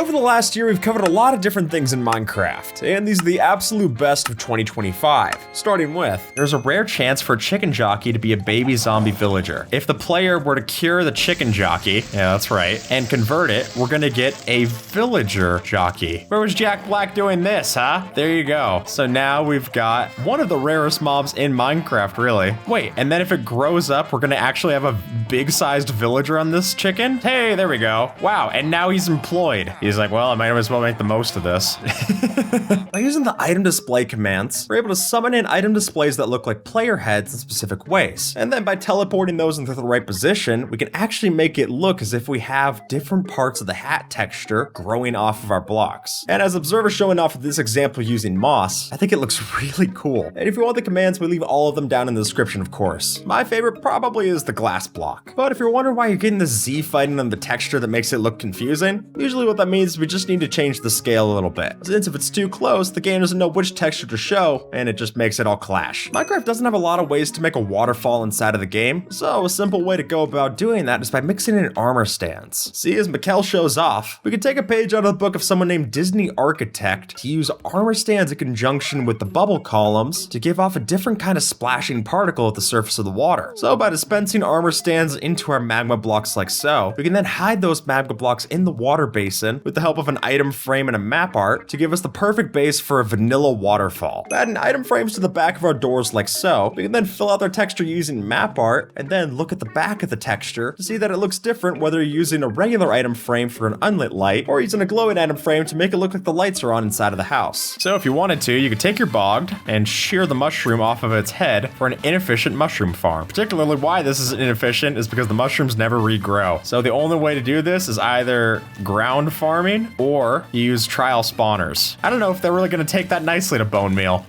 Over the last year, we've covered a lot of different things in Minecraft, and these are the absolute best of 2025. Starting with, there's a rare chance for a chicken jockey to be a baby zombie villager. If the player were to cure the chicken jockey, yeah, that's right, and convert it, we're gonna get a villager jockey. Where was Jack Black doing this, huh? There you go. So now we've got one of the rarest mobs in Minecraft, really. Wait, and then if it grows up, we're gonna actually have a big-sized villager on this chicken? Hey, there we go. Wow, and now he's employed. He's like, well, I might as well make the most of this. By using the item display commands, we're able to summon in item displays that look like player heads in specific ways. And then by teleporting those into the right position, we can actually make it look as if we have different parts of the hat texture growing off of our blocks. And as observers showing off this example using moss, I think it looks really cool. And if you want the commands, we leave all of them down in the description, of course. My favorite probably is the glass block. But if you're wondering why you're getting the Z fighting on the texture that makes it look confusing, usually what that means is we just need to change the scale a little bit. Since if it's too close, the game doesn't know which texture to show, and it just makes it all clash. Minecraft doesn't have a lot of ways to make a waterfall inside of the game, so a simple way to go about doing that is by mixing in armor stands. See, as Mikkel shows off, we can take a page out of the book of someone named Disney Architect to use armor stands in conjunction with the bubble columns to give off a different kind of splashing particle at the surface of the water. So by dispensing armor stands into our magma blocks like so, we can then hide those magma blocks in the water basin with the help of an item frame and a map art to give us the perfect base for a vanilla waterfall. By adding item frames to the back of our doors like so, we can then fill out their texture using map art and then look at the back of the texture to see that it looks different whether you're using a regular item frame for an unlit light or using a glowing item frame to make it look like the lights are on inside of the house. So if you wanted to, you could take your bogged and shear the mushroom off of its head for an inefficient mushroom farm. Particularly why this is inefficient is because the mushrooms never regrow. So the only way to do this is either ground farming or use trial spawners. I don't know if they're really going to take that nicely to bone meal.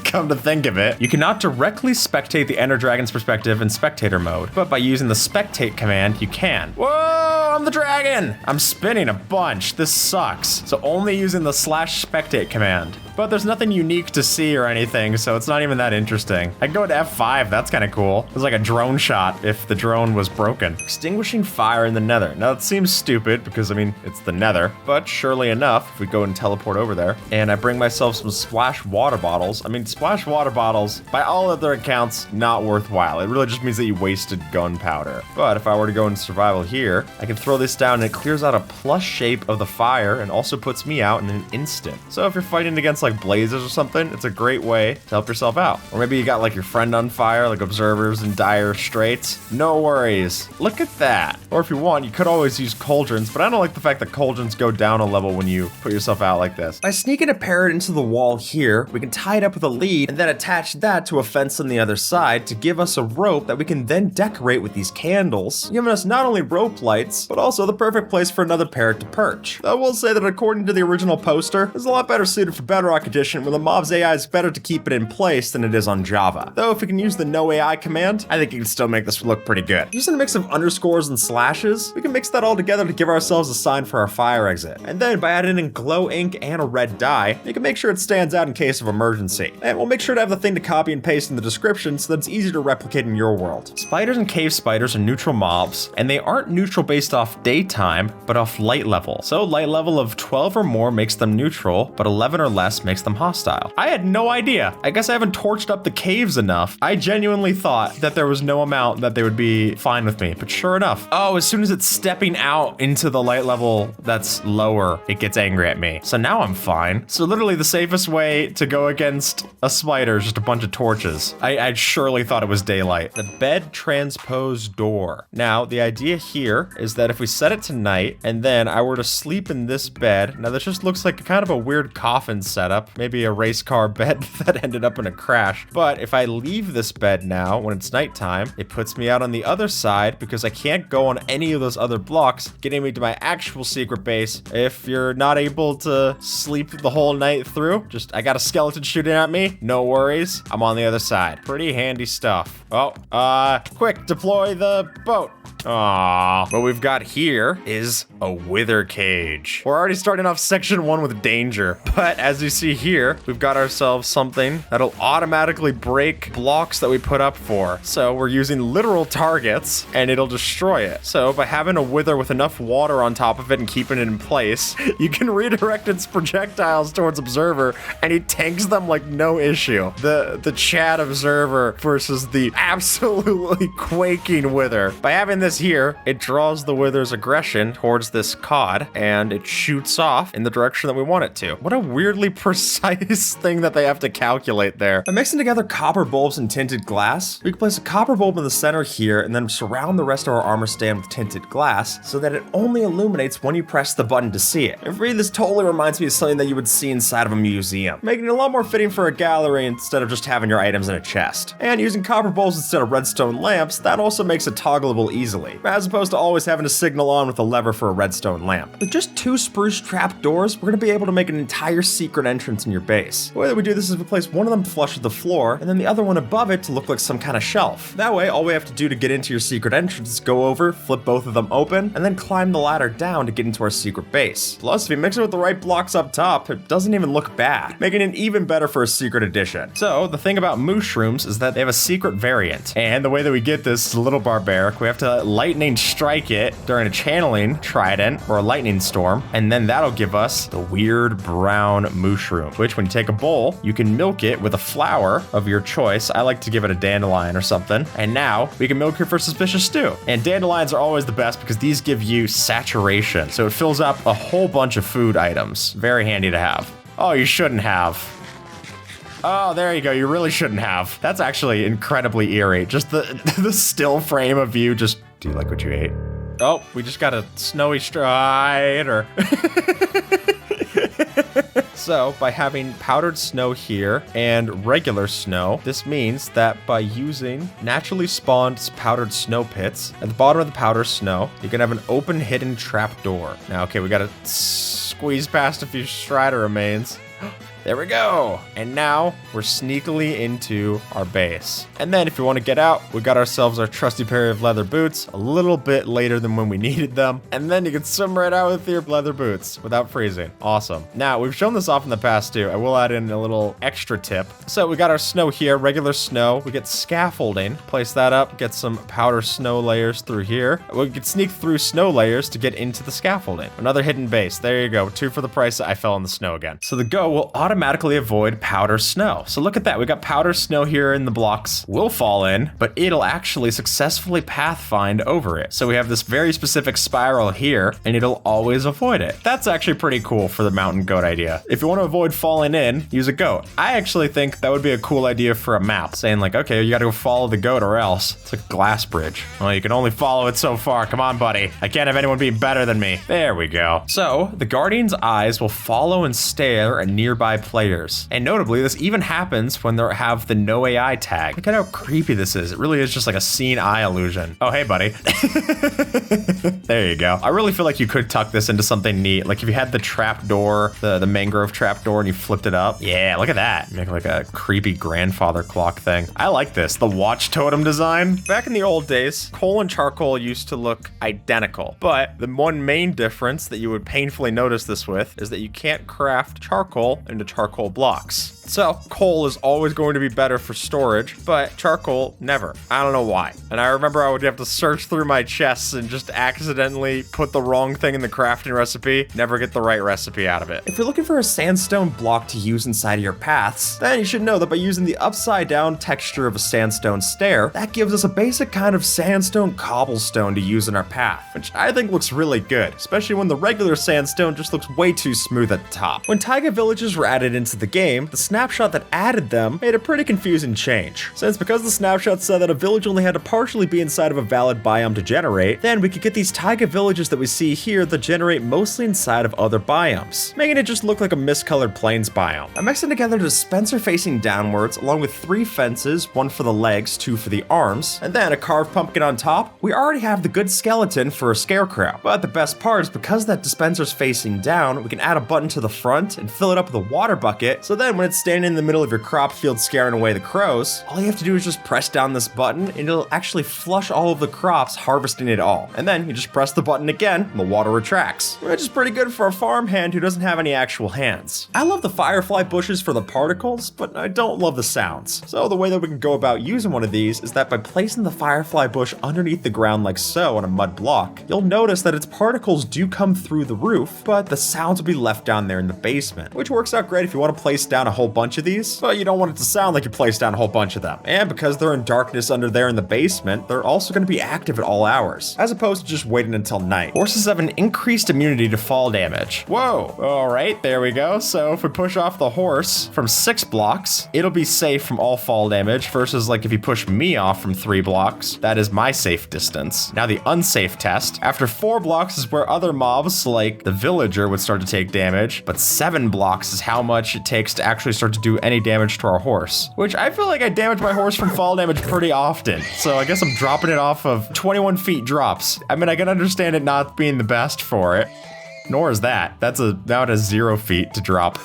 Come to think of it, you cannot directly spectate the Ender Dragon's perspective in spectator mode, but by using the spectate command, you can. Whoa, I'm the dragon! I'm spinning a bunch. This sucks. So only using the /spectate command. But there's nothing unique to see or anything, so it's not even that interesting. I can go to F5, that's kind of cool. It's like a drone shot if the drone was broken. Extinguishing fire in the nether. Now it seems stupid because, I mean, it's the nether, but surely enough, if we go and teleport over there, and I bring myself some splash water bottles. I mean, splash water bottles, by all other accounts, not worthwhile. It really just means that you wasted gunpowder. But if I were to go into survival here, I can throw this down and it clears out a plus shape of the fire and also puts me out in an instant. So if you're fighting against like blazes or something, it's a great way to help yourself out. Or maybe you got like your friend on fire, like observers in dire straits. No worries. Look at that. Or if you want, you could always use cauldrons, but I don't like the fact that cauldrons go down a level when you put yourself out like this. By sneaking a parrot into the wall here, we can tie it up with a lead and then attach that to a fence on the other side to give us a rope that we can then decorate with these candles, giving us not only rope lights, but also the perfect place for another parrot to perch. I will say that according to the original poster, it's a lot better suited for Bedrock Edition where the mob's AI is better to keep it in place than it is on Java. Though if we can use the no AI command, I think you can still make this look pretty good. Using a mix of underscores and slashes, we can mix that all together to give ourselves a sign for our fire exit. And then by adding in glow ink and a red dye, you can make sure it stands out in case of emergency. And we'll make sure to have the thing to copy and paste in the description so that it's easy to replicate in your world. Spiders and cave spiders are neutral mobs, and they aren't neutral based off daytime, but off light level. So light level of 12 or more makes them neutral, but 11 or less makes them hostile. I had no idea. I guess I haven't torched up the caves enough. I genuinely thought that there was no amount that they would be fine with me, but sure enough. Oh, as soon as it's stepping out into the light level that's lower, it gets angry at me. So now I'm fine. So literally the safest way to go against a spider is just a bunch of torches. I surely thought it was daylight. The bed transpose door. Now, the idea here is that if we set it to night and then I were to sleep in this bed, now this just looks like kind of a weird coffin setup, maybe a race car bed that ended up in a crash. But if I leave this bed now when it's nighttime, it puts me out on the other side because I can't go on any of those other blocks, getting me to my actual secret base. If you're not able to sleep the whole night through, just I got a skeleton shooting at me, no worries, I'm on the other side. Pretty handy stuff. Oh, quick, deploy the boat. Aww. What we've got here is a wither cage. We're already starting off section 1 with danger, but as you see here, we've got ourselves something that'll automatically break blocks that we put up for. So we're using literal targets and it'll destroy it. So by having a wither with enough water on top of it and keeping it in place, you can redirect its projectiles towards observer and he tanks them like no issue. The Chad observer versus the absolutely quaking wither. By having this here, it draws the wither's aggression towards this cod and it shoots off in the direction that we want it to. What a weirdly precise thing that they have to calculate there. By mixing together copper bulbs and tinted glass, we can place a copper bulb in the center here and then surround the rest of our armor stand with tinted glass so that it only illuminates when you press the button to see it. And for me, this totally reminds me of something that you would see inside of a museum, making it a lot more fitting for a gallery instead of just having your items in a chest. And using copper bulbs instead of redstone lamps, that also makes it toggleable easily, as opposed to always having to signal on with a lever for a redstone lamp. With just 2 spruce trap doors, we're going to be able to make an entire secret entrance in your base. The way that we do this is we place one of them flush with the floor, and then the other one above it to look like some kind of shelf. That way, all we have to do to get into your secret entrance is go over, flip both of them open, and then climb the ladder down to get into our secret base. Plus, if you mix it with the right blocks up top, it doesn't even look bad, making it even better for a secret edition. So the thing about mushrooms is that they have a secret variant, and the way that we get this is a little barbaric. We have to lightning strike it during a channeling trident or a lightning storm, and then that'll give us the weird brown mushroom, which when you take a bowl, you can milk it with a flower of your choice. I like to give it a dandelion or something. And now we can milk it for suspicious stew. And dandelions are always the best because these give you saturation. So it fills up a whole bunch of food items. Very handy to have. Oh, you shouldn't have. Oh, there you go. You really shouldn't have. That's actually incredibly eerie. Just the still frame of you just, do you like what you ate? Oh, we just got a snowy strider. So by having powdered snow here and regular snow, this means that by using naturally spawned powdered snow pits at the bottom of the powdered snow, you can have an open hidden trap door. Now, okay, we gotta squeeze past a few strider remains. There we go. And now we're sneakily into our base. And then if you want to get out, we got ourselves our trusty pair of leather boots a little bit later than when we needed them. And then you can swim right out with your leather boots without freezing. Awesome. Now we've shown this off in the past too. I will add in a little extra tip. So we got our snow here, regular snow. We get scaffolding, place that up, get some powder snow layers through here. We can sneak through snow layers to get into the scaffolding. Another hidden base. There you go. 2 for the price. I fell in the snow again. So the go will automatically avoid powder snow. So look at that. We got powder snow here in the blocks. We'll fall in, but it'll actually successfully pathfind over it. So we have this very specific spiral here, and it'll always avoid it. That's actually pretty cool for the mountain goat idea. If you want to avoid falling in, use a goat. I actually think that would be a cool idea for a map, saying like, okay, you got to go follow the goat or else. It's like a glass bridge. Well, you can only follow it so far. Come on, buddy. I can't have anyone be better than me. There we go. So the guardian's eyes will follow and stare at nearby players. And notably, this even happens when they have the no AI tag. Look at how creepy this is. It really is just like a seen eye illusion. Oh, hey, buddy. There you go. I really feel like you could tuck this into something neat. Like if you had the trap door, the mangrove trap door, and you flipped it up. Yeah, look at that. Make like a creepy grandfather clock thing. I like this. The watch totem design. Back in the old days, coal and charcoal used to look identical. But the one main difference that you would painfully notice this with is that you can't craft charcoal into charcoal blocks. So coal is always going to be better for storage, but charcoal never. I don't know why. And I remember I would have to search through my chests and just accidentally put the wrong thing in the crafting recipe, never get the right recipe out of it. If you're looking for a sandstone block to use inside of your paths, then you should know that by using the upside down texture of a sandstone stair, that gives us a basic kind of sandstone cobblestone to use in our path, which I think looks really good, especially when the regular sandstone just looks way too smooth at the top. When taiga villages were added into the game, the snapshot that added them made a pretty confusing change. Since because the snapshot said that a village only had to partially be inside of a valid biome to generate, then we could get these taiga villages that we see here that generate mostly inside of other biomes, making it just look like a miscolored plains biome. I'm mixing together a dispenser facing downwards along with 3 fences, 1 for the legs, 2 for the arms, and then a carved pumpkin on top. We already have the good skeleton for a scarecrow. But the best part is because that dispenser's facing down, we can add a button to the front and fill it up with a water bucket, so then when it's standing in the middle of your crop field scaring away the crows, all you have to do is just press down this button and it'll actually flush all of the crops, harvesting it all. And then you just press the button again and the water retracts, which is pretty good for a farmhand who doesn't have any actual hands. I love the firefly bushes for the particles, but I don't love the sounds. So the way that we can go about using one of these is that by placing the firefly bush underneath the ground like so on a mud block, you'll notice that its particles do come through the roof, but the sounds will be left down there in the basement, which works out great if you want to place down a whole bunch of these, but you don't want it to sound like you placed down a whole bunch of them. And because they're in darkness under there in the basement, they're also going to be active at all hours, as opposed to just waiting until night. Horses have an increased immunity to fall damage. Whoa. All right, there we go. So if we push off the horse from 6 blocks, it'll be safe from all fall damage versus like if you push me off from 3 blocks, that is my safe distance. Now the unsafe test, after 4 blocks is where other mobs like the villager would start to take damage, but 7 blocks is how much it takes to actually start to do any damage to our horse, which I feel like I damage my horse from fall damage pretty often. So I guess I'm dropping it off of 21 feet drops. I mean, I can understand it not being the best for it. Nor is that. Now it has 0 feet to drop.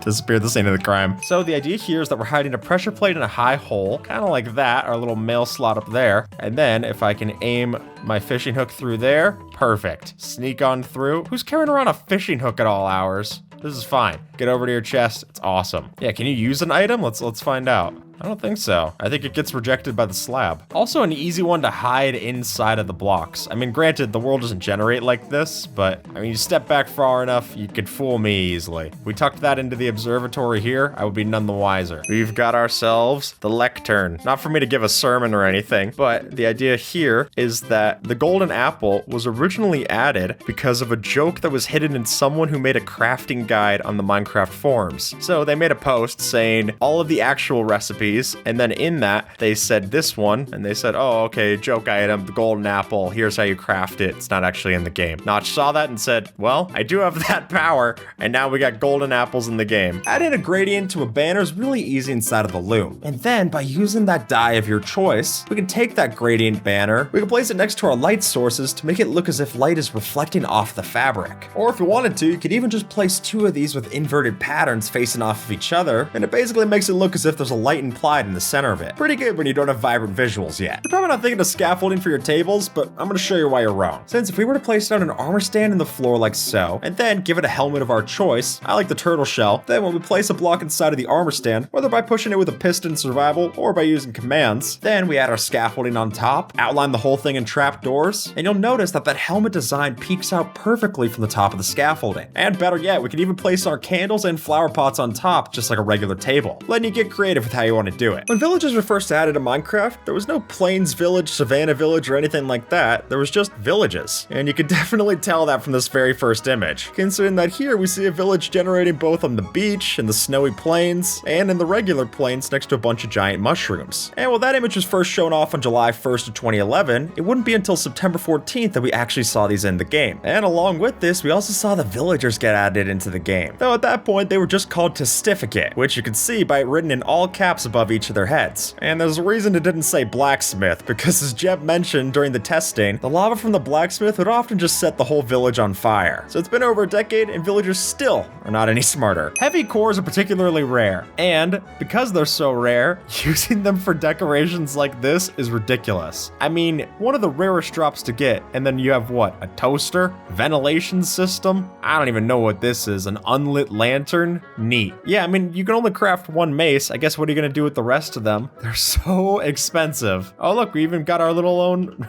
Disappear the scene of the crime. So the idea here is that we're hiding a pressure plate in a high hole, kind of like that, our little mail slot up there. And then if I can aim my fishing hook through there, perfect. Sneak on through. Who's carrying around a fishing hook at all hours? This is fine. Get over to your chest. It's awesome. Yeah, can you use an item? Let's find out. I don't think so. I think it gets rejected by the slab. Also an easy one to hide inside of the blocks. I mean, granted, the world doesn't generate like this, but I mean, you step back far enough, you could fool me easily. If we tucked that into the observatory here, I would be none the wiser. We've got ourselves the lectern. Not for me to give a sermon or anything, but the idea here is that the golden apple was originally added because of a joke that was hidden in someone who made a crafting guide on the Minecraft forums. So they made a post saying all of the actual recipes, and then in that they said this one, and they said, oh, okay, joke item, the golden apple, here's how you craft it. It's not actually in the game. Notch saw that and said, well, I do have that power, and now we got golden apples in the game. Adding a gradient to a banner is really easy inside of the loom. And then by using that dye of your choice, we can take that gradient banner, we can place it next to our light sources to make it look as if light is reflecting off the fabric. Or if you wanted to, you could even just place 2 of these with inverted patterns facing off of each other, and it basically makes it look as if there's a light implied in the center of it. Pretty good when you don't have vibrant visuals yet. You're probably not thinking of scaffolding for your tables, but I'm gonna show you why you're wrong. Since if we were to place down an armor stand in the floor like so, and then give it a helmet of our choice, I like the turtle shell, then when we place a block inside of the armor stand, whether by pushing it with a piston survival or by using commands, then we add our scaffolding on top, outline the whole thing in trapdoors, and you'll notice that that helmet design peeks out perfectly from the top of the scaffolding. And better yet, we can even place our candles and flower pots on top just like a regular table, letting you get creative with how you want to do it. When villages were first added to Minecraft, there was no Plains Village, Savannah Village, or anything like that. There was just villages. And you can definitely tell that from this very first image, considering that here we see a village generating both on the beach, in the snowy plains, and in the regular plains next to a bunch of giant mushrooms. And while that image was first shown off on July 1st of 2011, it wouldn't be until September 14th that we actually saw these in the game. And along with this, we also saw the villagers get added into the game. Though at that point, they were just called Testificate, which you can see by it written in all caps above each of their heads. And there's a reason it didn't say blacksmith, because as Jeb mentioned during the testing, the lava from the blacksmith would often just set the whole village on fire. So it's been over a decade and villagers still are not any smarter. Heavy cores are particularly rare, and because they're so rare, using them for decorations like this is ridiculous. I mean, one of the rarest drops to get, and then you have what, a toaster? Ventilation system? I don't even know what this is, an unlit lantern? Neat. Yeah, I mean, you can only craft 1 mace. I guess what are you gonna do with the rest of them? They're so expensive. Oh look, we even got our little own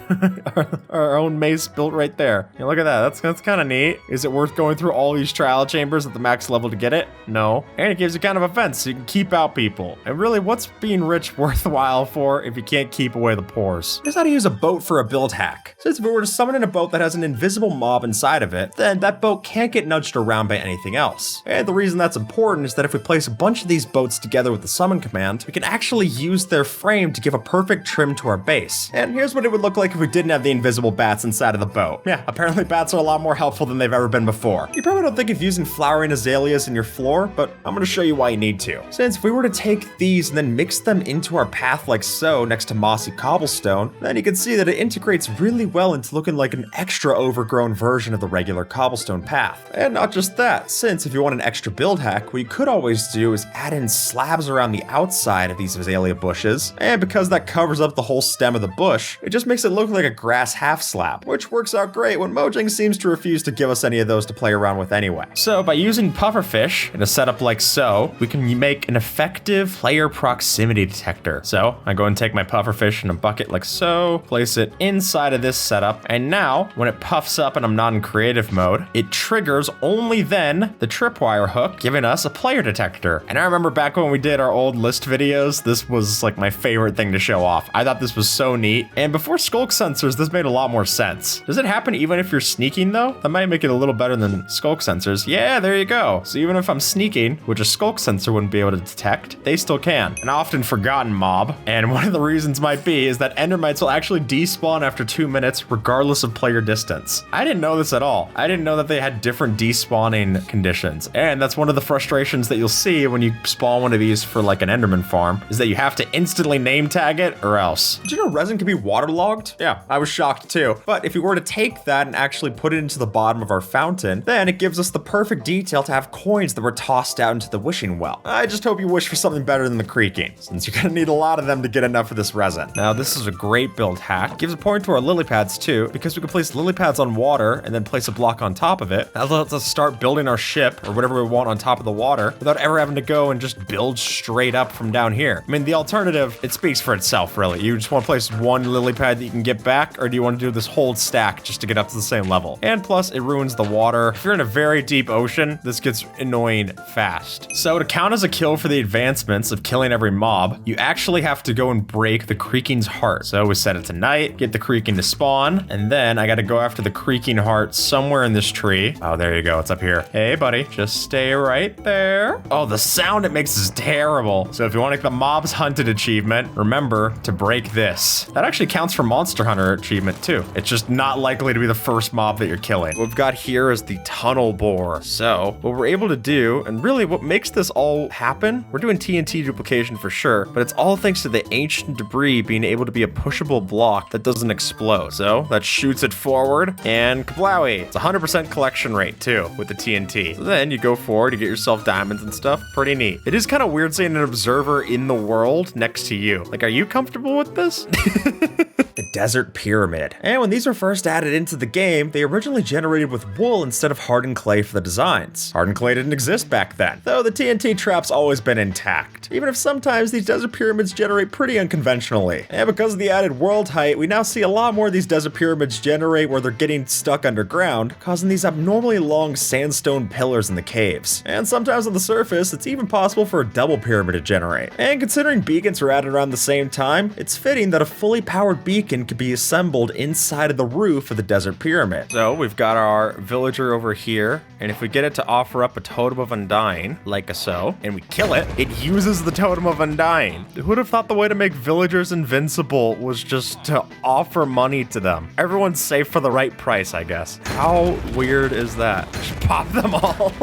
our own mace built right there. Yeah, look at that. That's kind of neat. Is it worth going through all these trial chambers at the max level to get it? No. And it gives you kind of a fence so you can keep out people. And really, what's being rich worthwhile for if you can't keep away the pores? Here's how to use a boat for a build hack. Since if we were to summon in a boat that has an invisible mob inside of it, then that boat can't get nudged around by anything else. And the reason that's important is that if we place a bunch of these boats together with the summon command, ground, we can actually use their frame to give a perfect trim to our base. And here's what it would look like if we didn't have the invisible bats inside of the boat. Yeah, apparently bats are a lot more helpful than they've ever been before. You probably don't think of using flowering azaleas in your floor, but I'm gonna show you why you need to. Since if we were to take these and then mix them into our path like so next to mossy cobblestone, then you can see that it integrates really well into looking like an extra overgrown version of the regular cobblestone path. And not just that, since if you want an extra build hack, what you could always do is add in slabs around the outside of these azalea bushes, and because that covers up the whole stem of the bush, it just makes it look like a grass half slab, which works out great when Mojang seems to refuse to give us any of those to play around with anyway. So by using pufferfish in a setup like so, we can make an effective player proximity detector. So I go and take my pufferfish in a bucket like so, place it inside of this setup, and now when it puffs up and I'm not in creative mode, it triggers only then the tripwire hook, giving us a player detector. And I remember back when we did our old list videos, this was like my favorite thing to show off. I thought this was so neat. And before skulk sensors, this made a lot more sense. Does it happen even if you're sneaking though? That might make it a little better than skulk sensors. Yeah, there you go. So even if I'm sneaking, which a skulk sensor wouldn't be able to detect, they still can. An often forgotten mob, and one of the reasons might be, is that endermites will actually despawn after 2 minutes regardless of player distance. I didn't know this at all. I didn't know that they had different despawning conditions. And that's one of the frustrations that you'll see when you spawn one of these for like an enderman farm, is that you have to instantly name tag it or else. Did you know resin can be waterlogged? Yeah, I was shocked too. But if we were to take that and actually put it into the bottom of our fountain, then it gives us the perfect detail to have coins that were tossed out into the wishing well. I just hope you wish for something better than the creaking, since you're gonna need a lot of them to get enough of this resin. Now this is a great build hack. Gives a point to our lily pads too, because we can place lily pads on water and then place a block on top of it. That lets us start building our ship or whatever we want on top of the water without ever having to go and just build straight up from down here. I mean, the alternative, it speaks for itself really. You just want to place one lily pad that you can get back, or do you want to do this whole stack just to get up to the same level? And plus it ruins the water. If you're in a very deep ocean, this gets annoying fast. So to count as a kill for the advancements of killing every mob, you actually have to go and break the creaking's heart. So we set it to night, get the creaking to spawn, and then I gotta go after the creaking heart somewhere in this tree. Oh, there you go, it's up here. Hey buddy, just stay right there. Oh, the sound it makes is terrible. So if you want to get the mobs hunted achievement, remember to break this. That actually counts for Monster Hunter achievement too. It's just not likely to be the first mob that you're killing. What we've got here is the tunnel bore. So what we're able to do, and really what makes this all happen, we're doing TNT duplication for sure, but it's all thanks to the ancient debris being able to be a pushable block that doesn't explode. So that shoots it forward, and kablowie. It's 100% collection rate too with the TNT. So then you go forward, you get yourself diamonds and stuff. Pretty neat. It is kind of weird seeing an observer in the world next to you. Like, are you comfortable with this? The desert pyramid. And when these were first added into the game, they originally generated with wool instead of hardened clay for the designs. Hardened clay didn't exist back then, though the TNT trap's always been intact, even if sometimes these desert pyramids generate pretty unconventionally. And because of the added world height, we now see a lot more of these desert pyramids generate where they're getting stuck underground, causing these abnormally long sandstone pillars in the caves. And sometimes on the surface, it's even possible for a double pyramid to generate. And considering beacons were added around the same time, it's fitting that a fully powered beacon could be assembled inside of the roof of the desert pyramid. So we've got our villager over here, and if we get it to offer up a totem of undying, like so, and we kill it, it uses the totem of undying. Who would have thought the way to make villagers invincible was just to offer money to them? Everyone's safe for the right price, I guess. How weird is that? Just pop them all.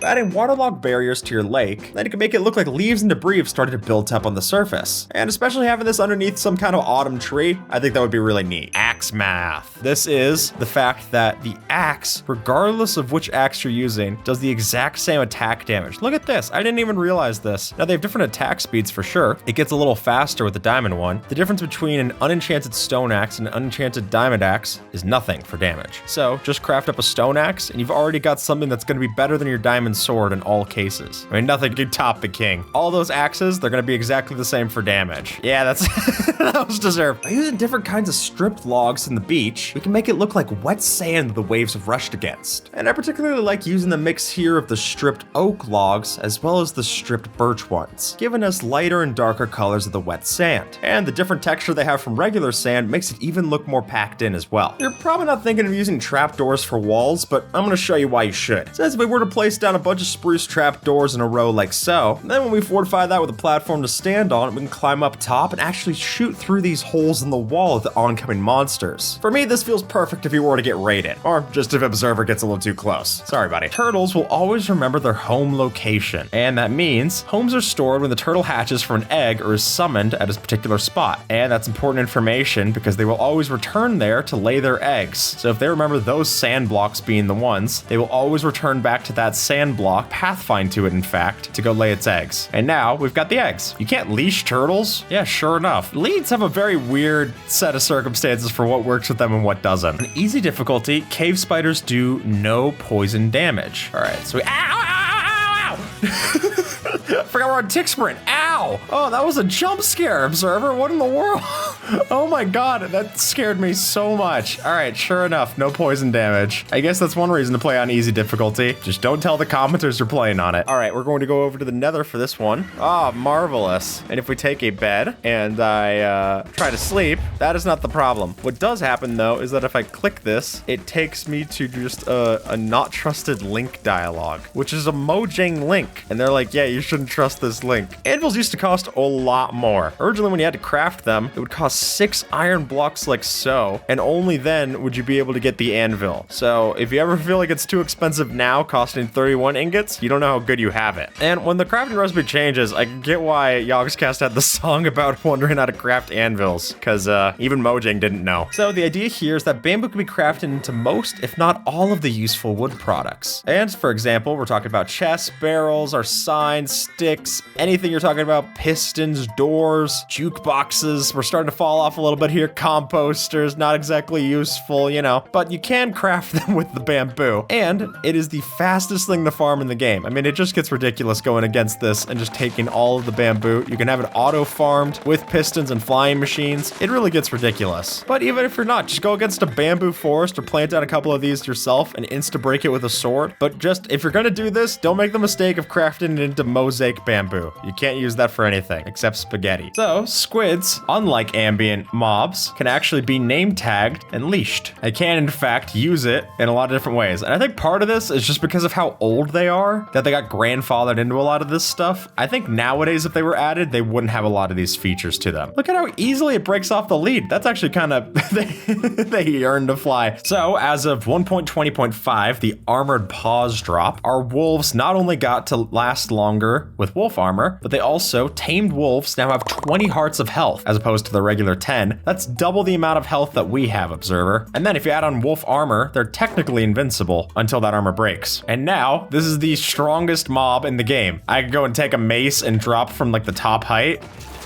Adding waterlogged barriers to your lake, then you can make it look like leaves and debris have started to build up on the surface. And especially having this underneath some kind of autumn tree, I think that would be really neat. Axe math. This is the fact that the axe, regardless of which axe you're using, does the exact same attack damage. Look at this. I didn't even realize this. Now they have different attack speeds for sure. It gets a little faster with the diamond one. The difference between an unenchanted stone axe and an unenchanted diamond axe is nothing for damage. So just craft up a stone axe and you've already got something that's going to be better than your diamond sword in all cases. I mean, nothing can top the king. All those axes, they're going to be exactly the same for damage. Yeah, that's that was deserved. By using different kinds of stripped logs in the beach, we can make it look like wet sand the waves have rushed against. And I particularly like using the mix here of the stripped oak logs as well as the stripped birch ones, giving us lighter and darker colors of the wet sand. And the different texture they have from regular sand makes it even look more packed in as well. You're probably not thinking of using trapdoors for walls, but I'm gonna show you why you should. It says if we were to place down a bunch of spruce trapdoors in a row like so, then when we fortify that with a platform to stand on, we can climb up top and actually shoot through these holes in the wall at the oncoming monsters. For me, this feels perfect if you were to get raided, or just if Observer gets a little too close. Sorry, buddy. Turtles will always remember their home location, and that means homes are stored when the turtle hatches from an egg or is summoned at a particular spot. And that's important information because they will always return there to lay their eggs. So if they remember those sand blocks being the ones, they will always return back to that sand block, pathfind to it in fact, to go lay its eggs. And now we've got the eggs. You can't leash turtles? Yeah, sure enough. Leads have a very weird set of circumstances for what works with them and what doesn't. On easy difficulty, cave spiders do no poison damage. All right, so ow, ow, ow, ow, ow. I forgot we're on tick sprint. Ow! Oh, that was a jump scare, Observer. What in the world? Oh my god, that scared me so much. All right, sure enough, no poison damage. I guess that's one reason to play on easy difficulty. Just don't tell the commenters you're playing on it. All right, we're going to go over to the nether for this one. Ah, marvelous. And if we take a bed and I try to sleep, that is not the problem. What does happen though is that if I click this, it takes me to just a not trusted link dialogue, which is a Mojang link. And they're like, yeah, you shouldn't trust this link. Anvils used to cost a lot more. Originally, when you had to craft them, it would cost 6 iron blocks like so, and only then would you be able to get the anvil. So if you ever feel like it's too expensive now, costing 31 ingots, you don't know how good you have it. And when the crafting recipe changes, I get why Yogscast had the song about wondering how to craft anvils, because even Mojang didn't know. So the idea here is that bamboo can be crafted into most, if not all, of the useful wood products. And for example, we're talking about chests, barrels, our signs, sticks, anything you're talking about, pistons, doors, jukeboxes. We're starting to fall off a little bit here. Composters, not exactly useful, you know, but you can craft them with the bamboo. And it is the fastest thing to farm in the game. I mean, it just gets ridiculous going against this and just taking all of the bamboo. You can have it auto farmed with pistons and flying machines. It really gets ridiculous. But even if you're not, just go against a bamboo forest or plant down a couple of these yourself and insta break it with a sword. But just, if you're gonna do this, don't make the mistake of crafting it into mosaic bamboo. You can't use that for anything except spaghetti. So squids, unlike ambient mobs, can actually be name tagged and leashed. I can in fact use it in a lot of different ways. And I think part of this is just because of how old they are, that they got grandfathered into a lot of this stuff. I think nowadays if they were added, they wouldn't have a lot of these features to them. Look at how easily it breaks off the lead. That's actually kind of, they earned to fly. So as of 1.20.5, the armored paws drop, our wolves not only got to last longer with wolf armor, but they also, tamed wolves now have 20 hearts of health as opposed to the regular 10. That's double the amount of health that we have, Observer. And then if you add on wolf armor, they're technically invincible until that armor breaks. And now, this is the strongest mob in the game. I could go and take a mace and drop from like the top height.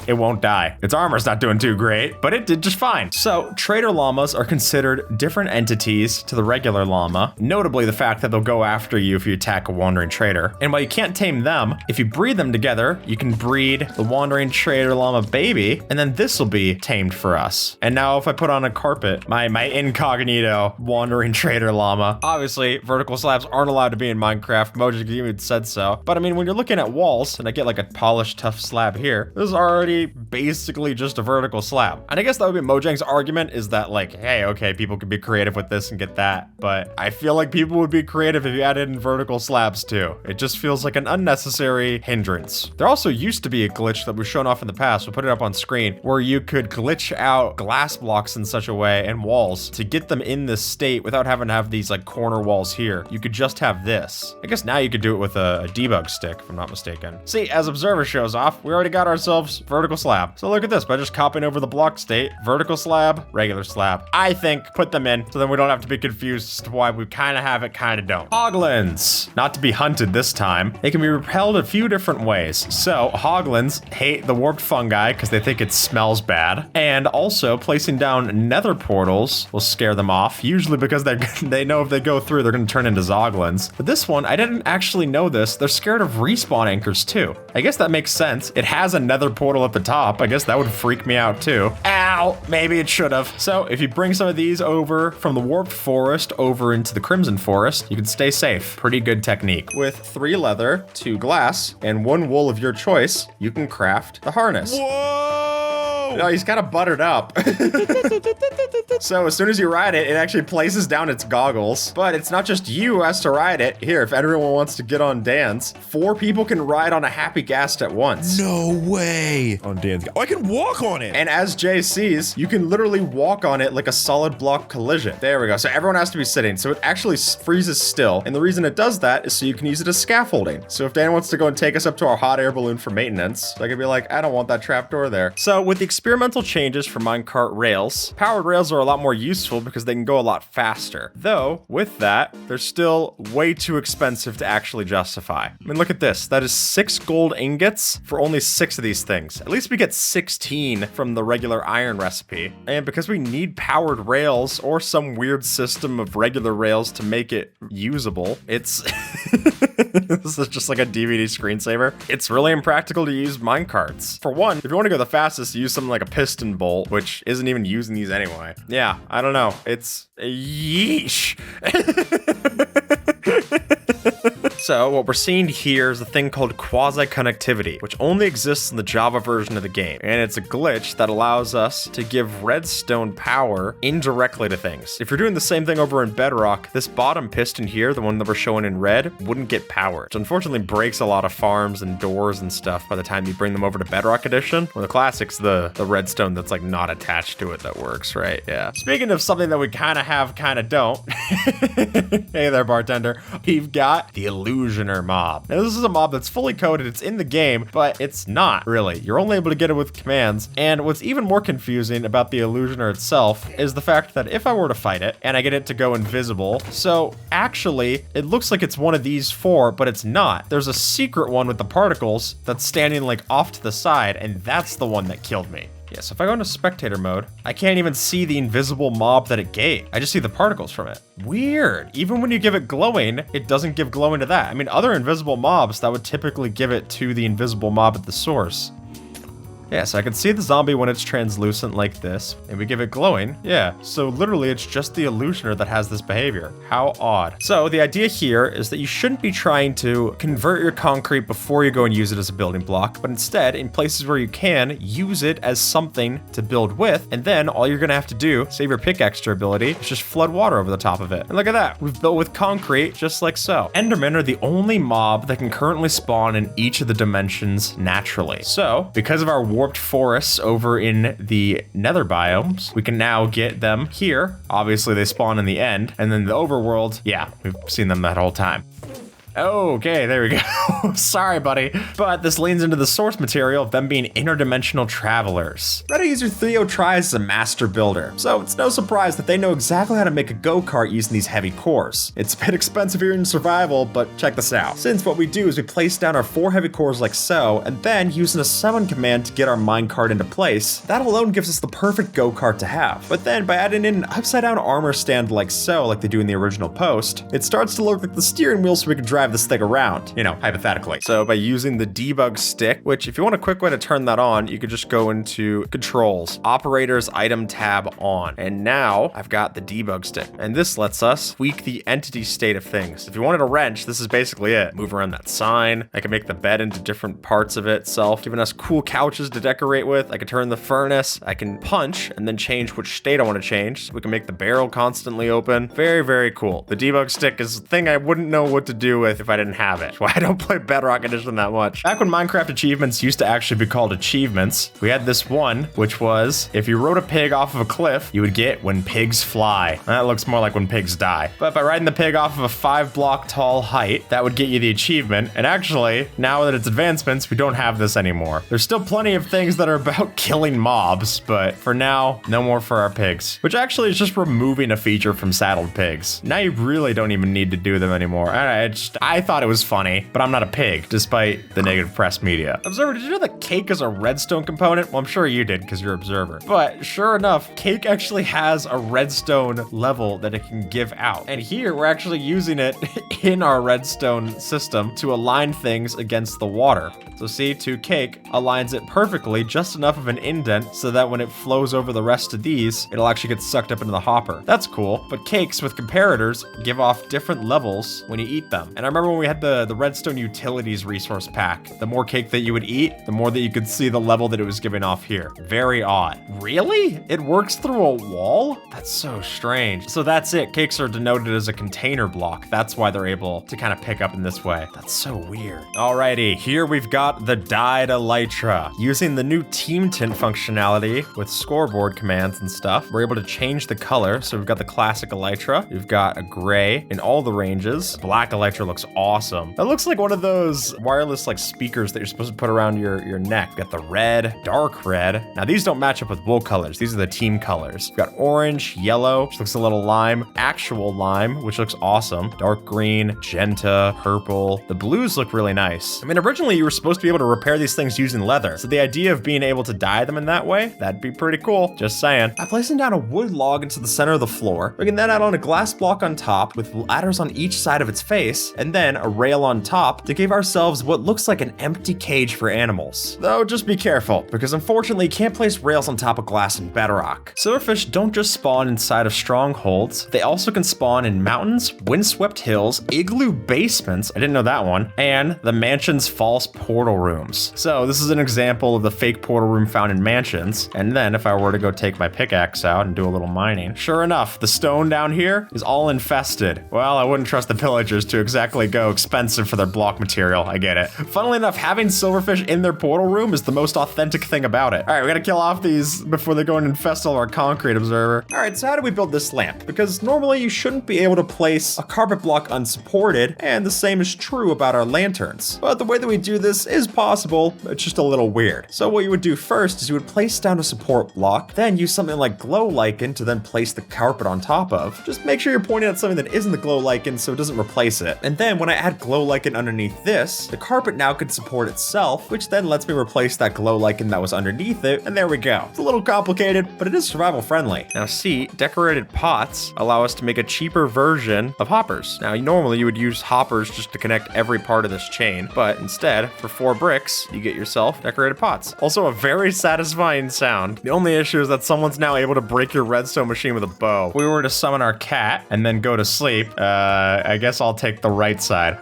It won't die. Its armor's not doing too great, but it did just fine. So trader llamas are considered different entities to the regular llama, notably the fact that they'll go after you if you attack a wandering trader. And while you can't tame them, if you breed them together, you can breed the wandering trader llama baby, and then this will be tamed for us. And now if I put on a carpet, my incognito wandering trader llama, obviously vertical slabs aren't allowed to be in Minecraft. Mojang even said so. But I mean, when you're looking at walls, and I get like a polished tough slab here, this is already basically just a vertical slab. And I guess that would be Mojang's argument, is that like, hey, okay, people can be creative with this and get that, but I feel like people would be creative if you added in vertical slabs too. It just feels like an unnecessary hindrance. There also used to be a glitch that was shown off in the past, we'll put it up on screen, where you could glitch out glass blocks in such a way and walls to get them in this state without having to have these like corner walls here. You could just have this. I guess now you could do it with a debug stick, if I'm not mistaken. See, as Observer shows off, we already got ourselves vertical slab. So look at this, by just copying over the block state, vertical slab, regular slab. I think put them in so then we don't have to be confused as to why we kind of have it, kind of don't. Hoglins, not to be hunted this time. They can be repelled a few different ways. So hoglins hate the warped fungi because they think it smells bad. And also placing down nether portals will scare them off, usually because they know if they go through, they're going to turn into zoglins. But this one, I didn't actually know this. They're scared of respawn anchors too. I guess that makes sense. It has a nether portal at at the top. I guess that would freak me out too. Ow, maybe it should have. So if you bring some of these over from the warped forest over into the crimson forest, you can stay safe. Pretty good technique. With 3 leather, 2 glass, and 1 wool of your choice, you can craft the harness. Whoa! No, he's kind of buttered up. So as soon as you ride it, it actually places down its goggles. But it's not just you who has to ride it. Here, if everyone wants to get on Dan's, 4 people can ride on a Happy Ghast at once. No way. On Dan's. Oh, I can walk on it. And as Jay sees, you can literally walk on it like a solid block collision. There we go. So everyone has to be sitting. So it actually freezes still. And the reason it does that is so you can use it as scaffolding. So if Dan wants to go and take us up to our hot air balloon for maintenance, I could be like, I don't want that trapdoor there. So with the experimental changes for minecart rails, powered rails are a lot more useful because they can go a lot faster. Though, with that, they're still way too expensive to actually justify. I mean, look at this. That is 6 gold ingots for only 6 of these things. At least we get 16 from the regular iron recipe. And because we need powered rails or some weird system of regular rails to make it usable, it's... This is just like a DVD screensaver. It's really impractical to use minecarts. For one, if you want to go the fastest, use something like a piston bolt, which isn't even using these anyway. Yeah, I don't know. It's yeesh. So what we're seeing here is a thing called quasi-connectivity, which only exists in the Java version of the game. And it's a glitch that allows us to give redstone power indirectly to things. If you're doing the same thing over in Bedrock, this bottom piston here, the one that we're showing in red, wouldn't get power, which unfortunately breaks a lot of farms and doors and stuff by the time you bring them over to Bedrock Edition. Well, the classic's the redstone that's like not attached to it that works, right? Yeah. Speaking of something that we kind of have, kind of don't. Hey there, bartender. We've got the Illusioner mob. Now, this is a mob that's fully coded. It's in the game, but it's not really. You're only able to get it with commands. And what's even more confusing about the Illusioner itself is the fact that if I were to fight it and I get it to go invisible, so actually it looks like it's one of these 4, but it's not. There's a secret one with the particles that's standing like off to the side, and that's the one that killed me. Yeah, so if I go into spectator mode, I can't even see the invisible mob that it gave. I just see the particles from it. Weird. Even when you give it glowing, it doesn't give glowing to that. I mean, other invisible mobs, that would typically give it to the invisible mob at the source. Yeah, so I can see the zombie when it's translucent like this, and we give it glowing. Yeah, so literally it's just the Illusioner that has this behavior. How odd. So the idea here is that you shouldn't be trying to convert your concrete before you go and use it as a building block, but instead, in places where you can, use it as something to build with, and then all you're gonna have to do, save your pickaxe durability, is just flood water over the top of it. And look at that, we've built with concrete just like so. Endermen are the only mob that can currently spawn in each of the dimensions naturally. So, because of our warped forests over in the nether biomes, we can now get them here. Obviously they spawn in the end, and then the overworld, yeah, we've seen them that whole time. Okay, there we go. Sorry, buddy. But this leans into the source material of them being interdimensional travelers. Reddit user Theo tries is a master builder, so it's no surprise that they know exactly how to make a go-kart using these heavy cores. It's a bit expensive here in survival, but check this out. Since what we do is we place down our 4 heavy cores like so, and then using a summon command to get our minecart into place, that alone gives us the perfect go-kart to have. But then by adding in an upside down armor stand like so, like they do in the original post, it starts to look like the steering wheel so we can drive this thing around, you know, hypothetically. So by using the debug stick, which if you want a quick way to turn that on, you could just go into controls, operators, item tab on. And now I've got the debug stick, and this lets us tweak the entity state of things. If you wanted a wrench, this is basically it. Move around that sign. I can make the bed into different parts of itself, giving us cool couches to decorate with. I can turn the furnace. I can punch and then change which state I want to change. So we can make the barrel constantly open. Very, very cool. The debug stick is a thing I wouldn't know what to do with if I didn't have it. Why I don't play Bedrock Edition that much. Back when Minecraft achievements used to actually be called achievements, we had this one, which was if you rode a pig off of a cliff, you would get when pigs fly. That looks more like when pigs die. But by riding the pig off of a 5-block tall height, that would get you the achievement. And actually, now that it's advancements, we don't have this anymore. There's still plenty of things that are about killing mobs, but for now, no more for our pigs. Which actually is just removing a feature from saddled pigs. Now you really don't even need to do them anymore. I thought it was funny, but I'm not a pig, despite the negative press media. Observer, did you know that cake is a redstone component? Well, I'm sure you did because you're Observer. But sure enough, cake actually has a redstone level that it can give out. And here we're actually using it in our redstone system to align things against the water. So see, 2 cake aligns it perfectly, just enough of an indent so that when it flows over the rest of these, it'll actually get sucked up into the hopper. That's cool, but cakes with comparators give off different levels when you eat them. And I remember when we had the redstone utilities resource pack, the more cake that you would eat, the more that you could see the level that it was giving off here. Very odd. Really? It works through a wall? That's so strange. So that's it. Cakes are denoted as a container block. That's why they're able to kind of pick up in this way. That's so weird. Alrighty, here we've got the dyed elytra. Using the new team tint functionality with scoreboard commands and stuff, we're able to change the color. So we've got the classic elytra. We've got a gray in all the ranges. Black elytra looks awesome. That looks like one of those wireless like speakers that you're supposed to put around your neck. We've got the red, dark red. Now these don't match up with wool colors. These are the team colors. We've got orange, yellow, which looks a little lime, actual lime, which looks awesome. Dark green, magenta, purple. The blues look really nice. I mean, originally you were supposed to be able to repair these things using leather. So the idea of being able to dye them in that way, that'd be pretty cool. Just saying. I'm placing down a wood log into the center of the floor. We can then add on a glass block on top with ladders on each side of its face, and then a rail on top to give ourselves what looks like an empty cage for animals. Though just be careful, because unfortunately you can't place rails on top of glass and bedrock. Silverfish don't just spawn inside of strongholds, they also can spawn in mountains, windswept hills, igloo basements, I didn't know that one, and the mansion's false portal rooms. So this is an example of the fake portal room found in mansions, and then if I were to go take my pickaxe out and do a little mining, sure enough, the stone down here is all infested. Well, I wouldn't trust the pillagers to exactly go expensive for their block material, I get it. Funnily enough, having silverfish in their portal room is the most authentic thing about it. All right, we gotta kill off these before they go and infest all our concrete, Observer. All right, so how do we build this lamp? Because normally you shouldn't be able to place a carpet block unsupported, and the same is true about our lanterns. But the way that we do this is possible, it's just a little weird. So what you would do first is you would place down a support block, then use something like glow lichen to then place the carpet on top of. Just make sure you're pointing at something that isn't the glow lichen so it doesn't replace it. And then when I add glow lichen underneath this, the carpet now can support itself, which then lets me replace that glow lichen that was underneath it, and there we go. It's a little complicated, but it is survival friendly. Now see, decorated pots allow us to make a cheaper version of hoppers. Now normally you would use hoppers just to connect every part of this chain, but instead, for 4 bricks, you get yourself decorated pots. Also a very satisfying sound. The only issue is that someone's now able to break your redstone machine with a bow. If we were to summon our cat and then go to sleep, I guess I'll take the right side.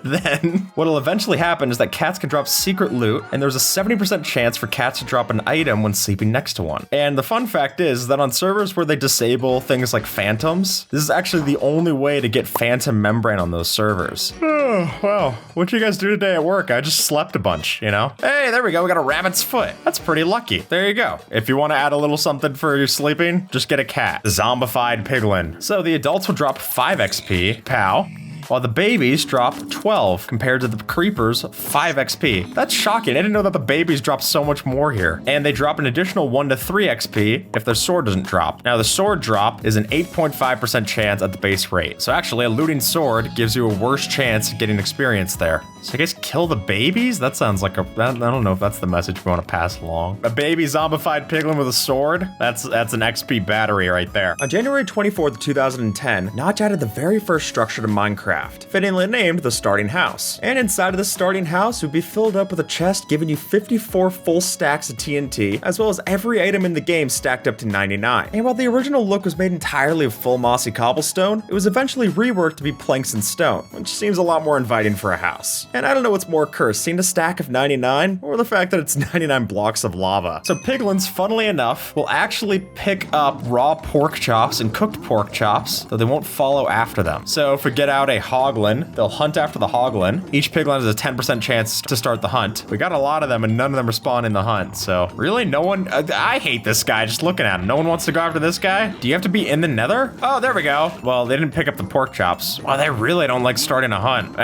Then what'll eventually happen is that cats can drop secret loot, and there's a 70% chance for cats to drop an item when sleeping next to one. And the fun fact is that on servers where they disable things like phantoms, this is actually the only way to get phantom membrane on those servers. Oh, wow. What'd you guys do today at work? I just slept a bunch, you know? Hey, there we go. We got a rabbit's foot. That's pretty lucky. There you go. If you want to add a little something for your sleeping, just get a cat. Zombified piglin. So the adults will drop 5 XP. Pow. While the babies drop 12 compared to the creepers 5 XP. That's shocking. I didn't know that the babies drop so much more here. And they drop an additional 1 to 3 XP if their sword doesn't drop. Now the sword drop is an 8.5% chance at the base rate. So actually a looting sword gives you a worse chance of getting experience there. So I guess kill the babies? That sounds like I don't know if that's the message we want to pass along. A baby zombified piglin with a sword? That's an XP battery right there. On January 24th, 2010, Notch added the very first structure to Minecraft, fittingly named the starting house. And inside of the starting house would be filled up with a chest giving you 54 full stacks of TNT, as well as every item in the game stacked up to 99. And while the original look was made entirely of full mossy cobblestone, it was eventually reworked to be planks and stone, which seems a lot more inviting for a house. And I don't know what's more cursed, seeing a stack of 99, or the fact that it's 99 blocks of lava. So piglins, funnily enough, will actually pick up raw pork chops and cooked pork chops, though they won't follow after them. So if we get out a hoglin, they'll hunt after the hoglin. Each piglin has a 10% chance to start the hunt. We got a lot of them and none of them respond in the hunt. So really no one, I hate this guy just looking at him. No one wants to go after this guy. Do you have to be in the nether? Oh, there we go. Well, they didn't pick up the pork chops. Wow, they really don't like starting a hunt.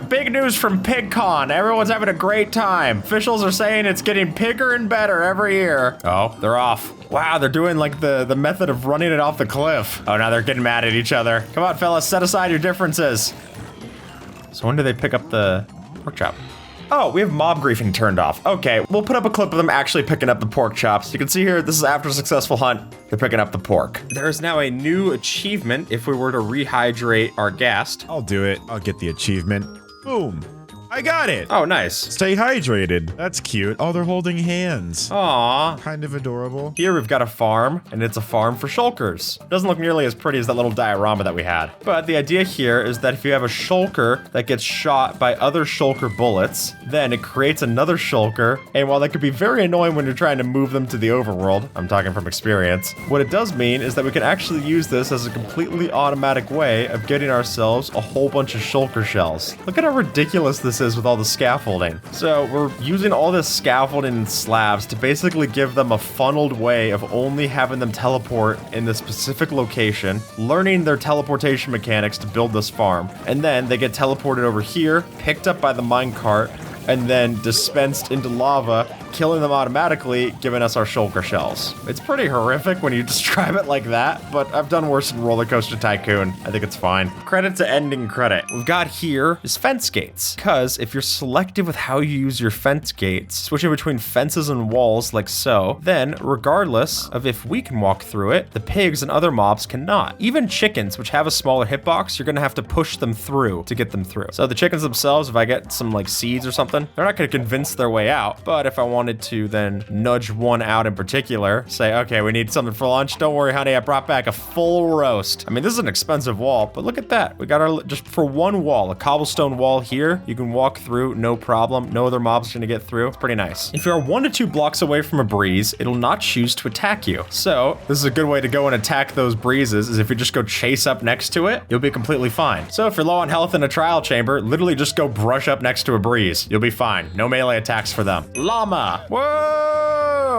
Big news from PigCon. Everyone's having a great time. Officials are saying it's getting bigger and better every year. Oh, they're off. Wow, they're doing like the method of running it off the cliff. Oh, now they're getting mad at each other. Come on, fellas, set aside your differences. So when do they pick up the pork chop? Oh, we have mob griefing turned off. Okay, we'll put up a clip of them actually picking up the pork chops. You can see here, this is after a successful hunt. They're picking up the pork. There is now a new achievement if we were to rehydrate our ghast. I'll do it. I'll get the achievement. Boom. I got it. Oh, nice. Stay hydrated. That's cute. Oh, they're holding hands. Aw. Kind of adorable. Here we've got a farm, and it's a farm for shulkers. Doesn't look nearly as pretty as that little diorama that we had. But the idea here is that if you have a shulker that gets shot by other shulker bullets, then it creates another shulker, and while that could be very annoying when you're trying to move them to the overworld, I'm talking from experience, what it does mean is that we can actually use this as a completely automatic way of getting ourselves a whole bunch of shulker shells. Look at how ridiculous this is with all the scaffolding. So we're using all this scaffolding and slabs to basically give them a funneled way of only having them teleport in this specific location, learning their teleportation mechanics to build this farm, and then they get teleported over here, picked up by the minecart, and then dispensed into lava, killing them automatically, giving us our shulker shells. It's pretty horrific when you describe it like that, but I've done worse in Roller Coaster Tycoon. I think it's fine. Credit to ending credit. We've got here is fence gates, because if you're selective with how you use your fence gates, switching between fences and walls like so, then regardless of if we can walk through it, the pigs and other mobs cannot. Even chickens, which have a smaller hitbox, you're gonna have to push them through to get them through. So the chickens themselves, if I get some like seeds or something, they're not gonna convince their way out, but if I wanted to then nudge one out in particular, say, okay, we need something for lunch. Don't worry, honey, I brought back a full roast. I mean, this is an expensive wall, but look at that. We got our, just for one wall, a cobblestone wall here, you can walk through, no problem. No other mobs gonna get through. It's pretty nice. If you're 1 to 2 blocks away from a breeze, it'll not choose to attack you. So this is a good way to go and attack those breezes, is if you just go chase up next to it, you'll be completely fine. So if you're low on health in a trial chamber, literally just go brush up next to a breeze. You'll be fine. No melee attacks for them. Llama. Whoa!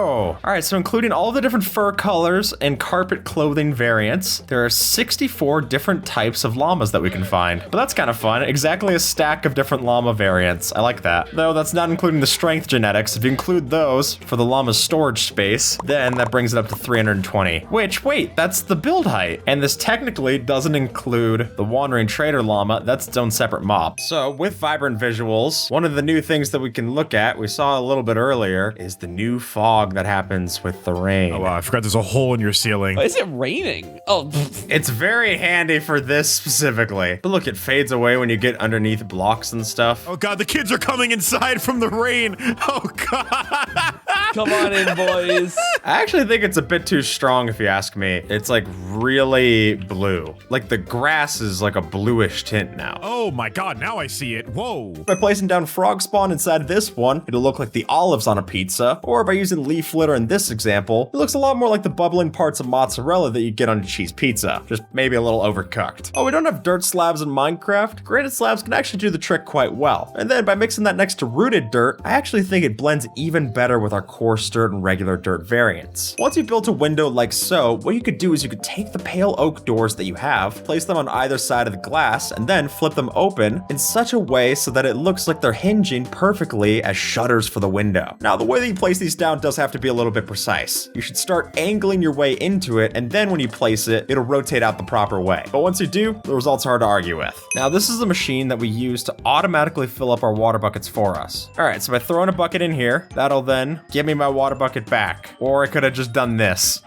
All right, so including all the different fur colors and carpet clothing variants, there are 64 different types of llamas that we can find. But that's kind of fun. Exactly a stack of different llama variants. I like that. Though that's not including the strength genetics. If you include those for the llama's storage space, then that brings it up to 320. Which, wait, that's the build height. And this technically doesn't include the wandering trader llama. That's its own separate mob. So with vibrant visuals, one of the new things that we can look at, we saw a little bit earlier, is the new fog that happens with the rain. Oh, wow, I forgot there's a hole in your ceiling. Why is it raining? Oh, pfft. It's very handy for this specifically. But look, it fades away when you get underneath blocks and stuff. Oh god, the kids are coming inside from the rain. Oh god. Come on in, boys. I actually think it's a bit too strong if you ask me. It's like really blue. Like the grass is like a bluish tint now. Oh my god, now I see it. Whoa. By placing down frog spawn inside this one, it'll look like the olives on a pizza, or by using leaf litter in this example, it looks a lot more like the bubbling parts of mozzarella that you get on a cheese pizza, just maybe a little overcooked. Oh, we don't have dirt slabs in Minecraft. Granite slabs can actually do the trick quite well. And then by mixing that next to rooted dirt, I actually think it blends even better with our coarse dirt and regular dirt variants. Once you've built a window like so, what you could do is you could take the pale oak doors that you have, place them on either side of the glass, and then flip them open in such a way so that it looks like they're hinging perfectly as shutters for the window. Now, the way that you place these down does have to be a little bit precise. You should start angling your way into it, and then when you place it, it'll rotate out the proper way. But once you do, the results are hard to argue with. Now, this is the machine that we use to automatically fill up our water buckets for us. All right, so by throwing a bucket in here, that'll then give me my water bucket back. Or I could have just done this.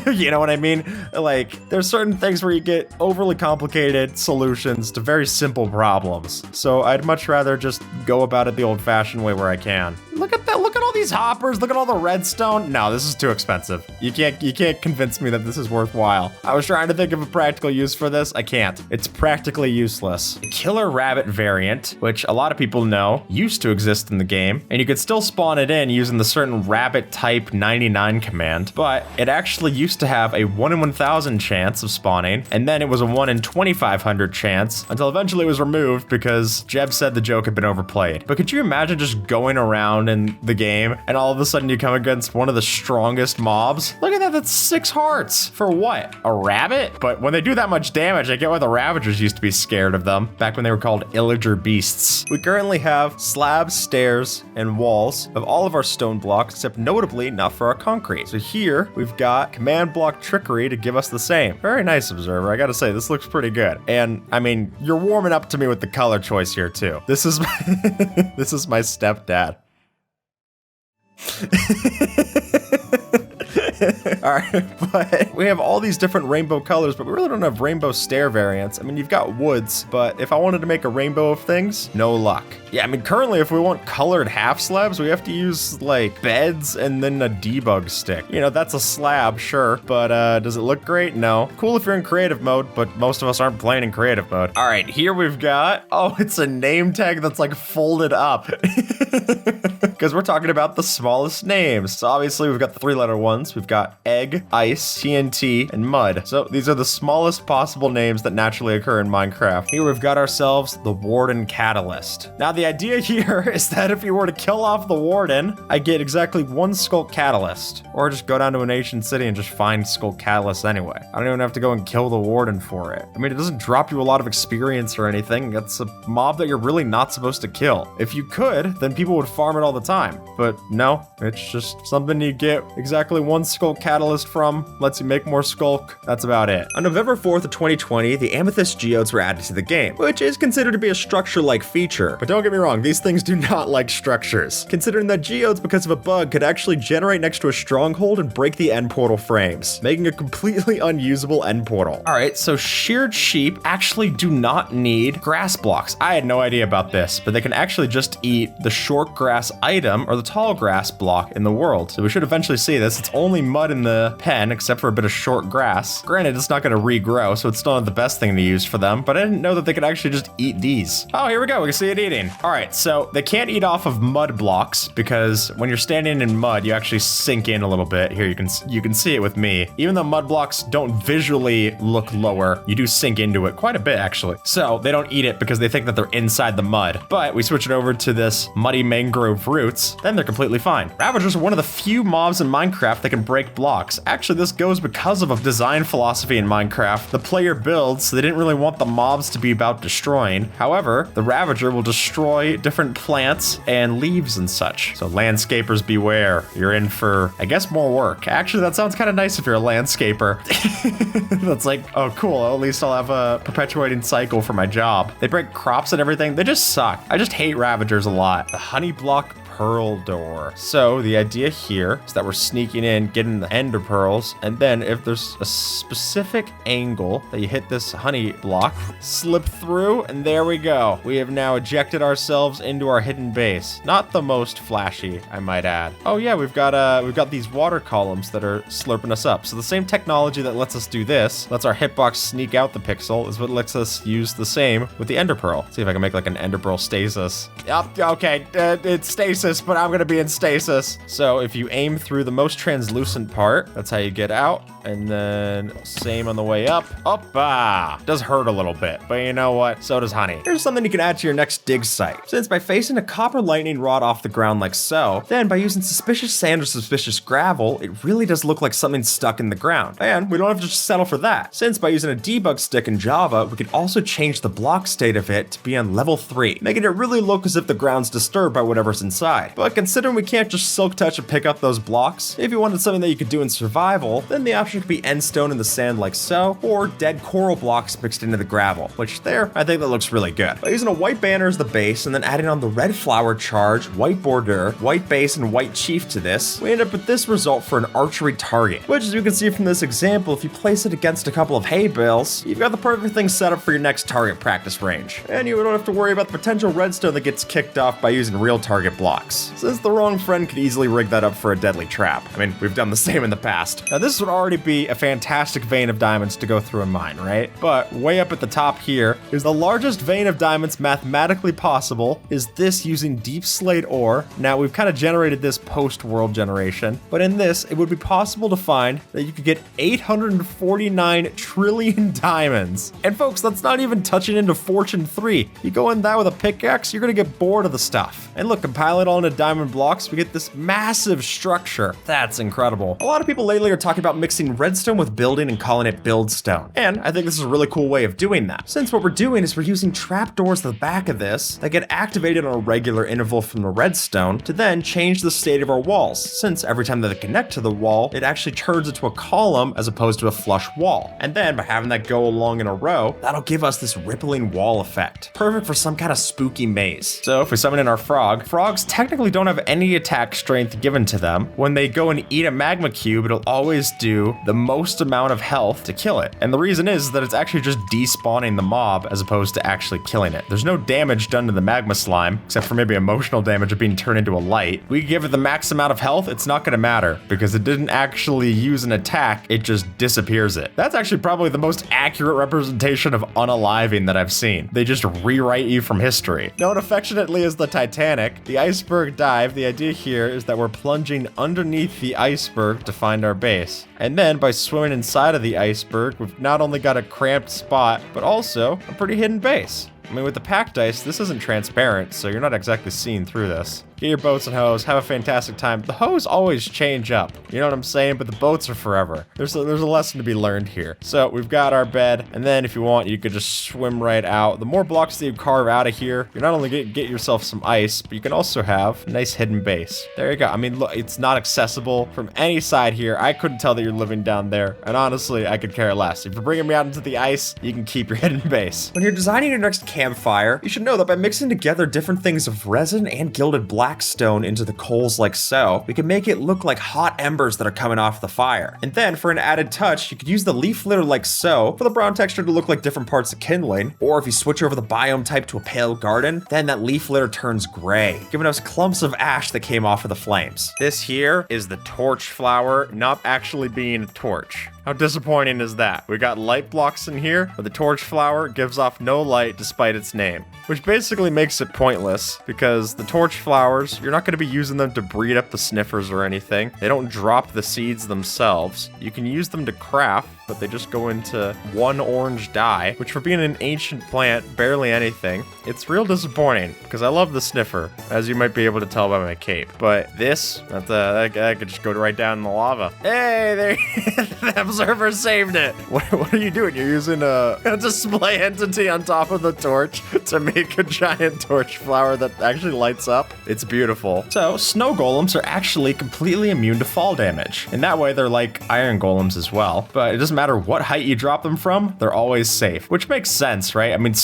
You know what I mean? Like, there's certain things where you get overly complicated solutions to very simple problems. So I'd much rather just go about it the old-fashioned way where I can. Look at that, look at all these hoppers, look at all the redstone. No, this is too expensive. You can't convince me that this is worthwhile. I was trying to think of a practical use for this, I can't. It's practically useless. The killer rabbit variant, which a lot of people know, used to exist in the game, and you could still spawn it in using the certain rabbit type 99 command, but it actually used to have a 1 in 1,000 chance of spawning, and then it was a 1 in 2,500 chance, until eventually it was removed because Jeb said the joke had been overplayed. But could you imagine just going around in the game game, and all of a sudden you come against one of the strongest mobs. Look at that, that's 6 hearts. For what? A rabbit? But when they do that much damage, I get why the Ravagers used to be scared of them, back when they were called Illager beasts. We currently have slabs, stairs, and walls of all of our stone blocks, except notably not for our concrete. So here, we've got command block trickery to give us the same. Very nice, Observer. I gotta say, this looks pretty good. And, I mean, you're warming up to me with the color choice here, too. This is this is my stepdad. Alright, but we have all these different rainbow colors, but we really don't have rainbow stair variants. I mean, you've got woods, but if I wanted to make a rainbow of things, no luck. Yeah, I mean, currently, if we want colored half slabs, we have to use, like, beds and then a debug stick. You know, that's a slab, sure, but does it look great? No. Cool if you're in creative mode, but most of us aren't playing in creative mode. Alright, here we've got, oh, it's a name tag that's, like, folded up. Because we're talking about the smallest names. So obviously, we've got the 3-letter ones. We've got egg, ice, TNT, and mud. So these are the smallest possible names that naturally occur in Minecraft. Here we've got ourselves the Warden Catalyst. Now the idea here is that if you were to kill off the Warden, I get exactly 1 Skulk Catalyst. Or just go down to an ancient city and just find Skulk Catalyst anyway. I don't even have to go and kill the Warden for it. I mean, it doesn't drop you a lot of experience or anything. It's a mob that you're really not supposed to kill. If you could, then people would farm it all the time. But no, it's just something you get exactly 1 Skulk Catalyst from, lets you make more Skulk. That's about it. On November 4th of 2020, the Amethyst Geodes were added to the game, which is considered to be a structure-like feature. But don't get me wrong, these things do not like structures, considering that geodes, because of a bug, could actually generate next to a stronghold and break the end portal frames, making a completely unusable end portal. Alright, so sheared sheep actually do not need grass blocks. I had no idea about this, but they can actually just eat the short grass item or the tall grass block in the world. So we should eventually see this. It's only mud in the pen, except for a bit of short grass. Granted, it's not going to regrow, so it's still not the best thing to use for them, but I didn't know that they could actually just eat these. Oh, here we go. We can see it eating. All right, so they can't eat off of mud blocks because when you're standing in mud, you actually sink in a little bit. Here, you can see it with me. Even though mud blocks don't visually look lower, you do sink into it quite a bit, actually. So they don't eat it because they think that they're inside the mud. But we switch it over to this muddy mangrove roots, then they're completely fine. Ravagers are one of the few mobs in Minecraft that can break blocks. Actually, this goes because of a design philosophy in Minecraft. The player builds, so they didn't really want the mobs to be about destroying. However, the Ravager will destroy different plants and leaves and such. So landscapers beware. You're in for, I guess, more work. Actually, that sounds kind of nice if you're a landscaper. That's like, oh cool, at least I'll have a perpetuating cycle for my job. They break crops and everything. They just suck. I just hate Ravagers a lot. The honey block pearl door. So the idea here is that we're sneaking in, getting the ender pearls, and then if there's a specific angle that you hit this honey block, slip through, and there we go. We have now ejected ourselves into our hidden base. Not the most flashy, I might add. Oh yeah, we've got these water columns that are slurping us up. So the same technology that lets us do this, lets our hitbox sneak out the pixel, is what lets us use the same with the ender pearl. See if I can make like an ender pearl stasis. Yep, okay, it's stasis, but I'm gonna be in stasis. So if you aim through the most translucent part, that's how you get out. And then same on the way up. Does hurt a little bit, but you know what? So does honey. Here's something you can add to your next dig site. Since by facing a copper lightning rod off the ground like so, then by using suspicious sand or suspicious gravel, it really does look like something stuck in the ground. And we don't have to just settle for that. Since by using a debug stick in Java, we can also change the block state of it to be on level 3, making it really look as if the ground's disturbed by whatever's inside. But considering we can't just silk touch and pick up those blocks, if you wanted something that you could do in survival, then the option could be end stone in the sand like so, or dead coral blocks mixed into the gravel, which there, I think that looks really good. By using a white banner as the base and then adding on the red flower charge, white border, white base, and white chief to this, we end up with this result for an archery target, which as you can see from this example, if you place it against a couple of hay bales, you've got the perfect thing set up for your next target practice range. And you don't have to worry about the potential redstone that gets kicked off by using real target blocks, since the wrong friend could easily rig that up for a deadly trap. I mean, we've done the same in the past. Now this would already be a fantastic vein of diamonds to go through a mine, right? But way up at the top here is the largest vein of diamonds mathematically possible, is this using deep slate ore. Now we've kind of generated this post-world generation, but in this, it would be possible to find that you could get 849 trillion diamonds. And folks, that's not even touching into Fortune 3. You go in that with a pickaxe, you're gonna get bored of the stuff. And look, compile it all well into diamond blocks, we get this massive structure. That's incredible. A lot of people lately are talking about mixing redstone with building and calling it buildstone. And I think this is a really cool way of doing that. Since what we're doing is we're using trapdoors at the back of this that get activated on a regular interval from the redstone to then change the state of our walls. Since every time that they connect to the wall, it actually turns into a column as opposed to a flush wall. And then by having that go along in a row, that'll give us this rippling wall effect. Perfect for some kind of spooky maze. So if we summon in our frog, frogs technically don't have any attack strength given to them. When they go and eat a magma cube, it'll always do the most amount of health to kill it. And the reason is that it's actually just despawning the mob as opposed to actually killing it. There's no damage done to the magma slime, except for maybe emotional damage of being turned into a light. We give it the max amount of health, it's not gonna matter because it didn't actually use an attack, it just disappears it. That's actually probably the most accurate representation of unaliving that I've seen. They just rewrite you from history. Known affectionately as the Titanic, the iceberg dive, the idea here is that we're plunging underneath the iceberg to find our base. And then by swimming inside of the iceberg, we've not only got a cramped spot, but also a pretty hidden base. I mean, with the packed ice, this isn't transparent, so you're not exactly seeing through this. Get your boats and hoes, have a fantastic time. The hoes always change up, you know what I'm saying? But the boats are forever. There's a lesson to be learned here. So we've got our bed, and then if you want, you could just swim right out. The more blocks that you carve out of here, you're not only gonna get yourself some ice, but you can also have a nice hidden base. There you go. I mean, look, it's not accessible from any side here. I couldn't tell that you're living down there, and honestly, I could care less. If you're bringing me out into the ice, you can keep your hidden base. When you're designing your next campfire, you should know that by mixing together different things of resin and gilded blackstone into the coals like so, we can make it look like hot embers that are coming off the fire. And then for an added touch, you could use the leaf litter like so for the brown texture to look like different parts of kindling, or if you switch over the biome type to a pale garden, then that leaf litter turns gray, giving us clumps of ash that came off of the flames. This here is the torch flower not actually being a torch. How disappointing is that? We got light blocks in here, but the torch flower gives off no light despite its name, which basically makes it pointless because the torch flowers, you're not going to be using them to breed up the sniffers or anything. They don't drop the seeds themselves. You can use them to craft, but they just go into one orange dye, which for being an ancient plant, barely anything. It's real disappointing because I love the sniffer, as you might be able to tell by my cape. But this, that could just go right down in the lava. Hey, there, the observer saved it. What are you doing? You're using a display entity on top of the torch to make a giant torch flower that actually lights up. It's beautiful. So snow golems are actually completely immune to fall damage. In that way, they're like iron golems as well, but it doesn't matter what height you drop them from, they're always safe, which makes sense, right? I mean,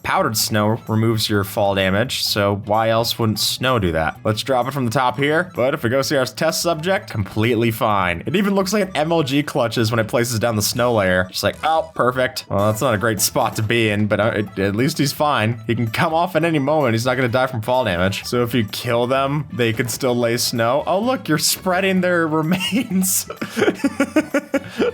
powdered snow removes your fall damage, so why else wouldn't snow do that? Let's drop it from the top here, but if we go see our test subject, completely fine. It even looks like an MLG clutches when it places down the snow layer. Just like, oh, perfect. Well, that's not a great spot to be in, but at least he's fine. He can come off at any moment. He's not gonna die from fall damage. So if you kill them, they can still lay snow. Oh, look, you're spreading their remains.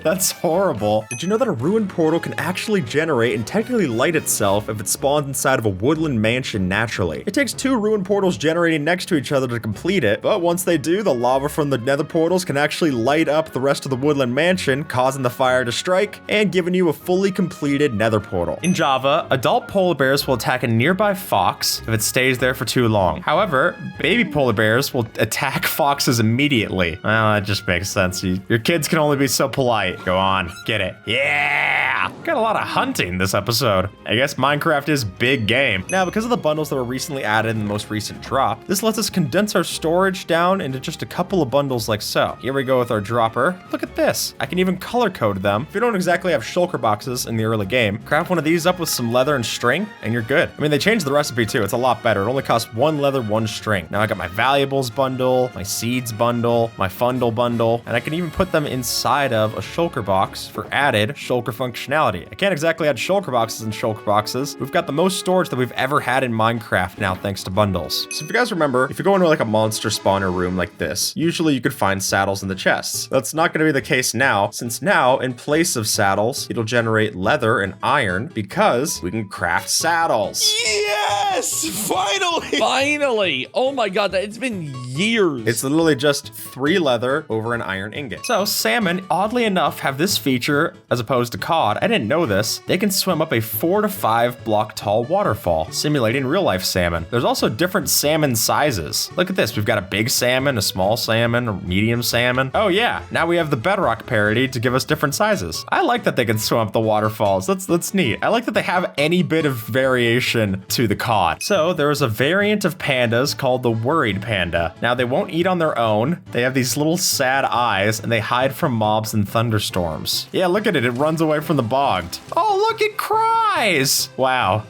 That's horrible. Did you know that a ruined portal can actually generate and technically light itself if it spawns inside of a woodland mansion naturally? It takes 2 ruined portals generating next to each other to complete it, but once they do, the lava from the nether portals can actually light up the rest of the woodland mansion, causing the fire to strike and giving you a fully completed nether portal. In Java, adult polar bears will attack a nearby fox if it stays there for too long. However, baby polar bears will attack foxes immediately. Well, that just makes sense. Your kids can only be so polite. Go on, get it. Yeah! Got a lot of hunting this episode. I guess Minecraft is big game. Now, because of the bundles that were recently added in the most recent drop, this lets us condense our storage down into just a couple of bundles like so. Here we go with our dropper. Look at this. I can even color code them. If you don't exactly have shulker boxes in the early game, craft one of these up with some leather and string, and you're good. I mean, they changed the recipe too. It's a lot better. It only costs 1 leather, 1 string. Now I got my valuables bundle, my seeds bundle, my fundle bundle, and I can even put them inside of a shulker box for added shulker functionality. I can't exactly add shulker boxes in shulker boxes. We've got the most storage that we've ever had in Minecraft now thanks to bundles. So if you guys remember, if you go into like a monster spawner room like this, usually you could find saddles in the chests. That's not going to be the case now, since now in place of saddles, it'll generate leather and iron because we can craft saddles. Yes! Finally! Finally! Oh my god, it's been years. It's literally just 3 leather over an iron ingot. So salmon, oddly enough, have this feature as opposed to cod. I didn't know this. They can swim up a 4 to 5 block tall waterfall, simulating real life salmon. There's also different salmon sizes. Look at this. We've got a big salmon, a small salmon, a medium salmon. Oh yeah, now we have the bedrock parody to give us different sizes. I like that they can swim up the waterfalls. That's neat. I like that they have any bit of variation to the cod. So there is a variant of pandas called the worried panda. Now they won't eat on their own. They have these little sad eyes and they hide from mobs and thunderstorms. Yeah, look at it. It runs away from the bogged. Oh, look, it cries. Wow.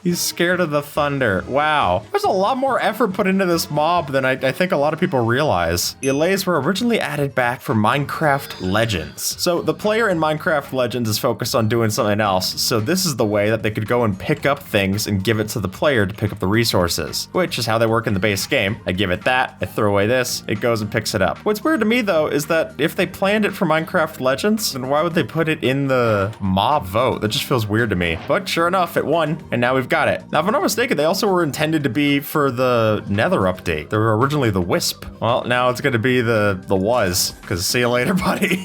He's scared of the thunder. Wow. There's a lot more effort put into this mob than I think a lot of people realize. The allays were originally added back for Minecraft Legends. So the player in Minecraft Legends is focused on doing something else. So this is the way that they could go and pick up things and give it to the player to pick up the resources, which is how they work in the base game. I give it that, I throw away this, it goes and picks it up. What's weird to me though is that if they planned it for Minecraft Legends, then why would they put it in the mob vote? That just feels weird to me. But sure enough, it won, and now we've got it. Now, if I'm not mistaken, they also were intended to be for the Nether update. They were originally the Wisp. Well, now it's going to be the Was, because see you later, buddy.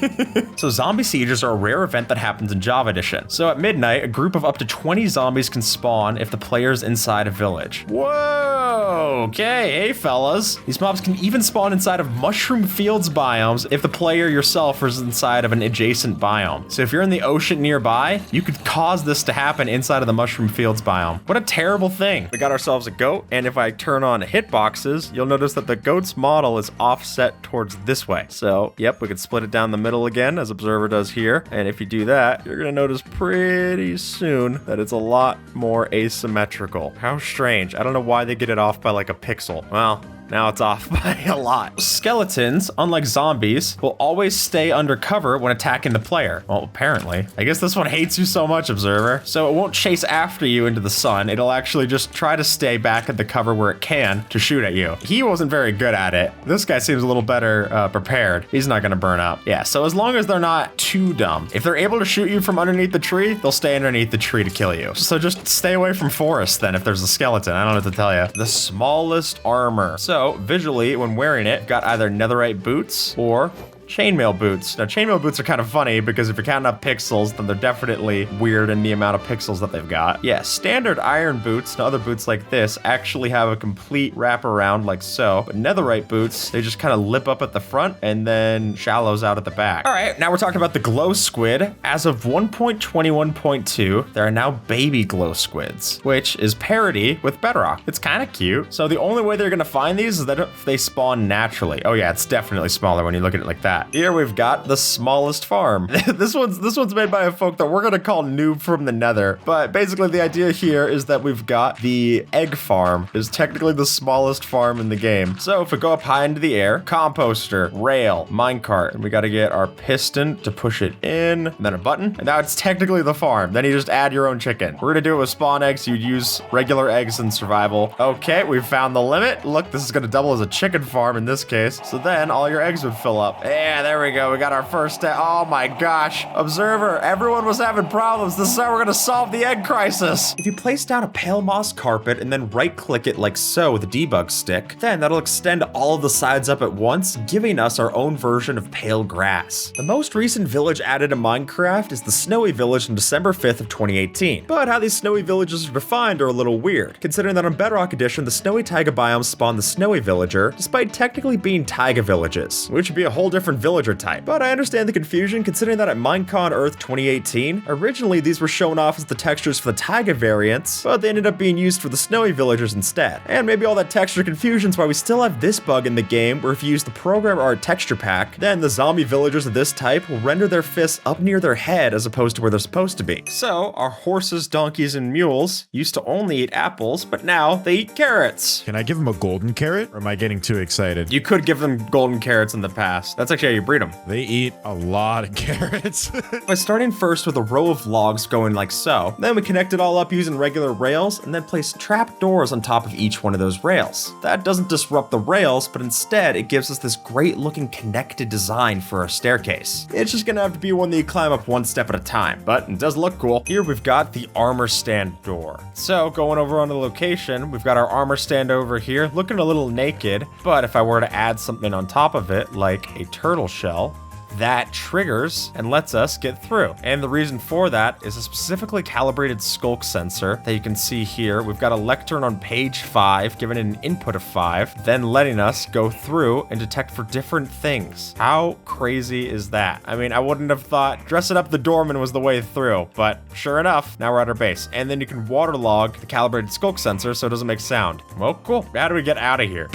So zombie sieges are a rare event that happens in Java Edition. So at midnight, a group of up to 20 zombies can spawn if the player's inside a village. Whoa, okay, hey fellas. These mobs can even spawn inside of mushroom fields biomes if the player yourself is inside of an adjacent biome. So if you're in the ocean nearby, you could cause this to happen inside of the mushroom fields biome. What a terrible thing. We got ourselves a goat, and if I turn on hitboxes, you'll notice that the goat's model is offset towards this way. So, yep, we can split it down the middle again, as Observer does here. And if you do that, you're gonna notice pretty soon that it's a lot more asymmetrical. How strange. I don't know why they get it off by like a pixel. Well, now it's off by a lot. Skeletons, unlike zombies, will always stay undercover when attacking the player. Well, apparently. I guess this one hates you so much, Observer. So it won't chase after you into the sun. It'll actually just try to stay back at the cover where it can to shoot at you. He wasn't very good at it. This guy seems a little better prepared. He's not gonna burn up. Yeah, so as long as they're not too dumb. If they're able to shoot you from underneath the tree, they'll stay underneath the tree to kill you. So just stay away from forests then if there's a skeleton. I don't know what to tell you. The smallest armor. So visually, when wearing it, got either netherite boots or chainmail boots. Now, chainmail boots are kind of funny because if you're counting up pixels, then they're definitely weird in the amount of pixels that they've got. Yeah, standard iron boots and other boots like this actually have a complete wraparound like so. But netherite boots, they just kind of lip up at the front and then shallows out at the back. All right, now we're talking about the glow squid. As of 1.21.2, there are now baby glow squids, which is parity with bedrock. It's kind of cute. So the only way they're gonna find these is that if they spawn naturally. Oh yeah, it's definitely smaller when you look at it like that. Here we've got the smallest farm. This one's made by a folk that we're gonna call Noob from the Nether. But basically the idea here is that we've got the egg farm is technically the smallest farm in the game. So if we go up high into the air, composter, rail, minecart, and we gotta get our piston to push it in, and then a button, and now it's technically the farm. Then you just add your own chicken. We're gonna do it with spawn eggs. You'd use regular eggs in survival. Okay, we've found the limit. Look, this is gonna double as a chicken farm in this case. So then all your eggs would fill up. Yeah, there we go. We got our first egg. Oh my gosh. Observer, everyone was having problems. This is how we're gonna solve the egg crisis. If you place down a pale moss carpet and then right-click it like so with a debug stick, then that'll extend all of the sides up at once, giving us our own version of pale grass. The most recent village added to Minecraft is the Snowy Village on December 5th of 2018. But how these snowy villages are defined are a little weird, considering that on Bedrock Edition, the snowy taiga biome spawned the Snowy Villager, despite technically being taiga villages, which would be a whole different villager type. But I understand the confusion considering that at Minecon Earth 2018, originally these were shown off as the textures for the taiga variants, but they ended up being used for the snowy villagers instead. And maybe all that texture confusion's why we still have this bug in the game where if you use the program art texture pack, then the zombie villagers of this type will render their fists up near their head as opposed to where they're supposed to be. So our horses, donkeys, and mules used to only eat apples, but now they eat carrots. Can I give him a golden carrot, or am I getting too excited? You could give them golden carrots in the past. That's actually yeah, you breed them. They eat a lot of carrots. By starting first with a row of logs going like so, then we connect it all up using regular rails and then place trap doors on top of each one of those rails. That doesn't disrupt the rails, but instead it gives us this great looking connected design for our staircase. It's just gonna have to be one that you climb up one step at a time, but it does look cool. Here we've got the armor stand door. So going over on the location, we've got our armor stand over here, looking a little naked, but if I were to add something on top of it, like a turtle shell, that triggers and lets us get through. And the reason for that is a specifically calibrated skulk sensor that you can see here. We've got a lectern on page 5, giving it an input of 5, then letting us go through and detect for different things. How crazy is that? I mean, I wouldn't have thought dressing up the doorman was the way through, but sure enough, now we're at our base. And then you can waterlog the calibrated skulk sensor so it doesn't make sound. Well, cool. How do we get out of here?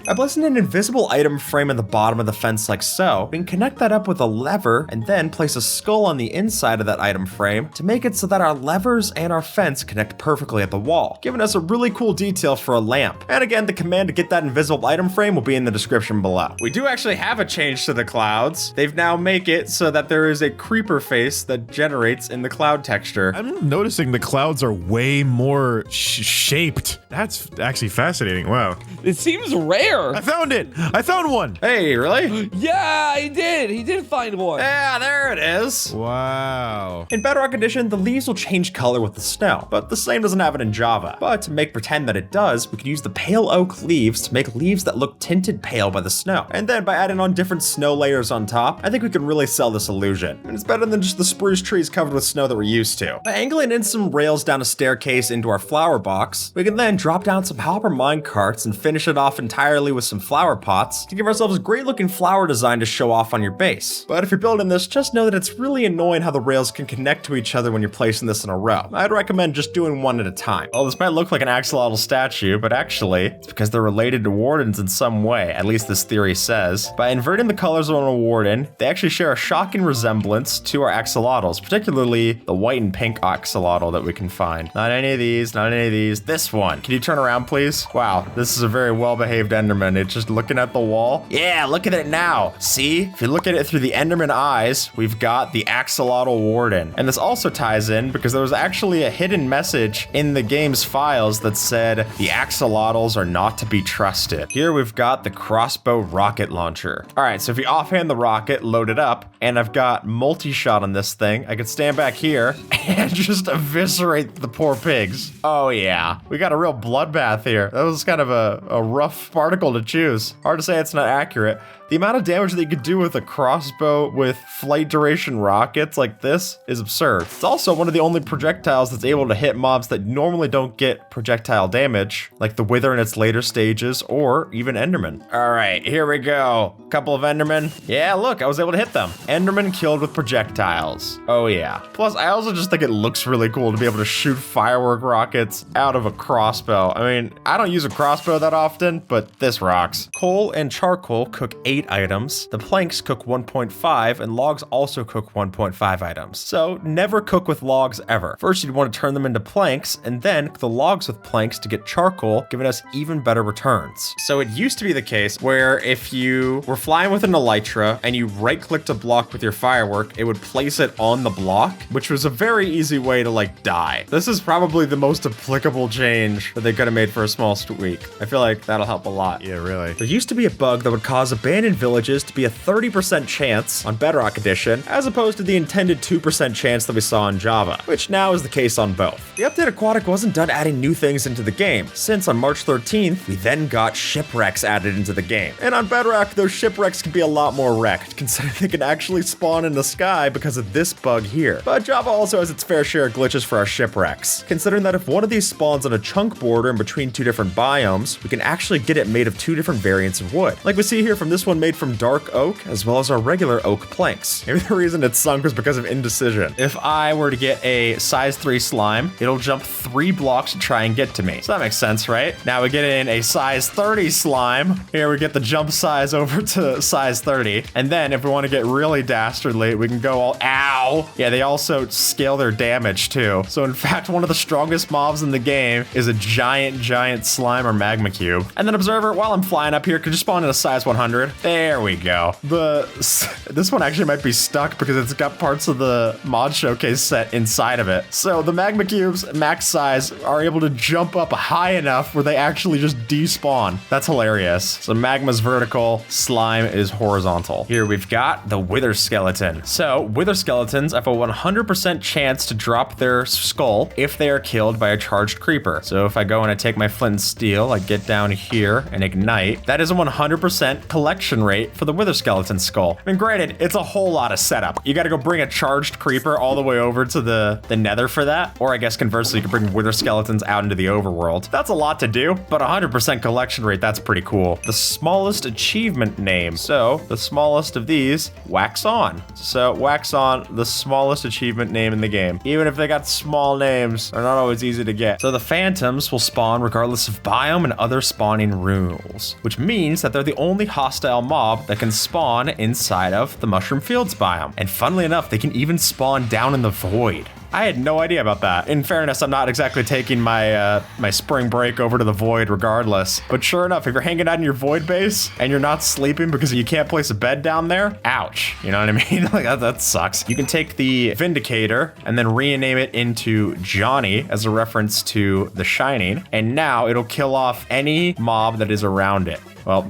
I placed an invisible item frame in the bottom of the fence like so. We can connect that up with a lever and then place a skull on the inside of that item frame to make it so that our levers and our fence connect perfectly at the wall, giving us a really cool detail for a lamp. And again, the command to get that invisible item frame will be in the description below. We do actually have a change to the clouds. They've now make it so that there is a creeper face that generates in the cloud texture. I'm noticing the clouds are way more shaped. That's actually fascinating. Wow. It seems rare. I found it. I found one. Hey, really? Yeah, he did. He did find one. Yeah, there it is. Wow. In Bedrock Edition, the leaves will change color with the snow, but the same doesn't have it in Java. But to make pretend that it does, we can use the pale oak leaves to make leaves that look tinted pale by the snow. And then by adding on different snow layers on top, I think we can really sell this illusion. And it's better than just the spruce trees covered with snow that we're used to. By angling in some rails down a staircase into our flower box, we can then drop down some hopper mine carts and finish it off entirely with some flower pots to give ourselves a great looking flower design to show off on your base. But if you're building this, just know that it's really annoying how the rails can connect to each other when you're placing this in a row. I'd recommend just doing one at a time. Well, this might look like an axolotl statue, but actually, it's because they're related to wardens in some way, at least this theory says. By inverting the colors on a warden, they actually share a shocking resemblance to our axolotls, particularly the white and pink axolotl that we can find. Not any of these, not any of these. This one. Can you turn around, please? Wow, this is a very well-behaved Enderman. It's just looking at the wall. Yeah, look at it now. See? If you look at it through the Enderman eyes, we've got the axolotl warden. And this also ties in because there was actually a hidden message in the game's files that said the axolotls are not to be trusted. Here we've got the crossbow rocket launcher. All right, so if you offhand the rocket, load it up, and I've got multi-shot on this thing, I could stand back here and just eviscerate the poor pigs. Oh yeah, we got a real bloodbath here. That was kind of a rough particle to choose. Hard to say it's not accurate. The amount of damage that you could do with a crossbow with flight duration rockets like this is absurd. It's also one of the only projectiles that's able to hit mobs that normally don't get projectile damage, like the Wither in its later stages, or even Enderman. All right, here we go. Couple of Endermen. Yeah, look, I was able to hit them. Enderman killed with projectiles. Oh yeah. Plus, I also just think it looks really cool to be able to shoot firework rockets out of a crossbow. I mean, I don't use a crossbow that often, but this rocks. Coal and charcoal cook 8 items, the planks cook 1.5, and logs also cook 1.5 items. So never cook with logs ever. First, you'd want to turn them into planks, and then cook the logs with planks to get charcoal, giving us even better returns. So it used to be the case where if you were flying with an elytra and you right-clicked a block with your firework, it would place it on the block, which was a very easy way to like die. This is probably the most applicable change that they could have made for a small tweak. I feel like that'll help a lot. Yeah, really. There used to be a bug that would cause abandoned villages to be a 30% chance on Bedrock Edition, as opposed to the intended 2% chance that we saw in Java, which now is the case on both. The update Aquatic wasn't done adding new things into the game, since on March 13th, we then got shipwrecks added into the game. And on Bedrock, those shipwrecks can be a lot more wrecked, considering they can actually spawn in the sky because of this bug here. But Java also has its fair share of glitches for our shipwrecks, considering that if one of these spawns on a chunk border in between two different biomes, we can actually get it made of two different variants of wood. Like we see here from this one one made from dark oak, as well as our regular oak planks. Maybe the reason it sunk was because of indecision. If I were to get a size 3 slime, it'll jump 3 blocks to try and get to me. So that makes sense, right? Now we get in a size 30 slime. Here we get the jump size over to size 30. And then if we want to get really dastardly, we can go all, ow. Yeah, they also scale their damage too. So in fact, one of the strongest mobs in the game is a giant slime or magma cube. And then observer, while I'm flying up here, could you spawn in a size 100? There we go. This one actually might be stuck because it's got parts of the mod showcase set inside of it. So the magma cubes, max size, are able to jump up high enough where they actually just despawn. That's hilarious. So magma's vertical, slime is horizontal. Here we've got the wither skeleton. So wither skeletons have a 100% chance to drop their skull if they are killed by a charged creeper. So if I go and I take my flint and steel, I get down here and ignite, that is a 100% collection rate for the wither skeleton skull. I mean, granted, it's a whole lot of setup. You gotta go bring a charged creeper all the way over to the nether for that. Or I guess conversely, you can bring wither skeletons out into the overworld. That's a lot to do, but 100% collection rate, that's pretty cool. The smallest achievement name. So the smallest of these, wax on. So wax on, the smallest achievement name in the game. Even if they got small names, they're not always easy to get. So the phantoms will spawn regardless of biome and other spawning rules, which means that they're the only hostile mob that can spawn inside of the mushroom fields biome. And funnily enough, they can even spawn down in the void. I had no idea about that. In fairness, I'm not exactly taking my my spring break over to the void regardless. But sure enough, if you're hanging out in your void base and you're not sleeping because you can't place a bed down there, ouch. You know what I mean? Like that sucks. You can take the Vindicator and then rename it into Johnny as a reference to The Shining. And now it'll kill off any mob that is around it. Well,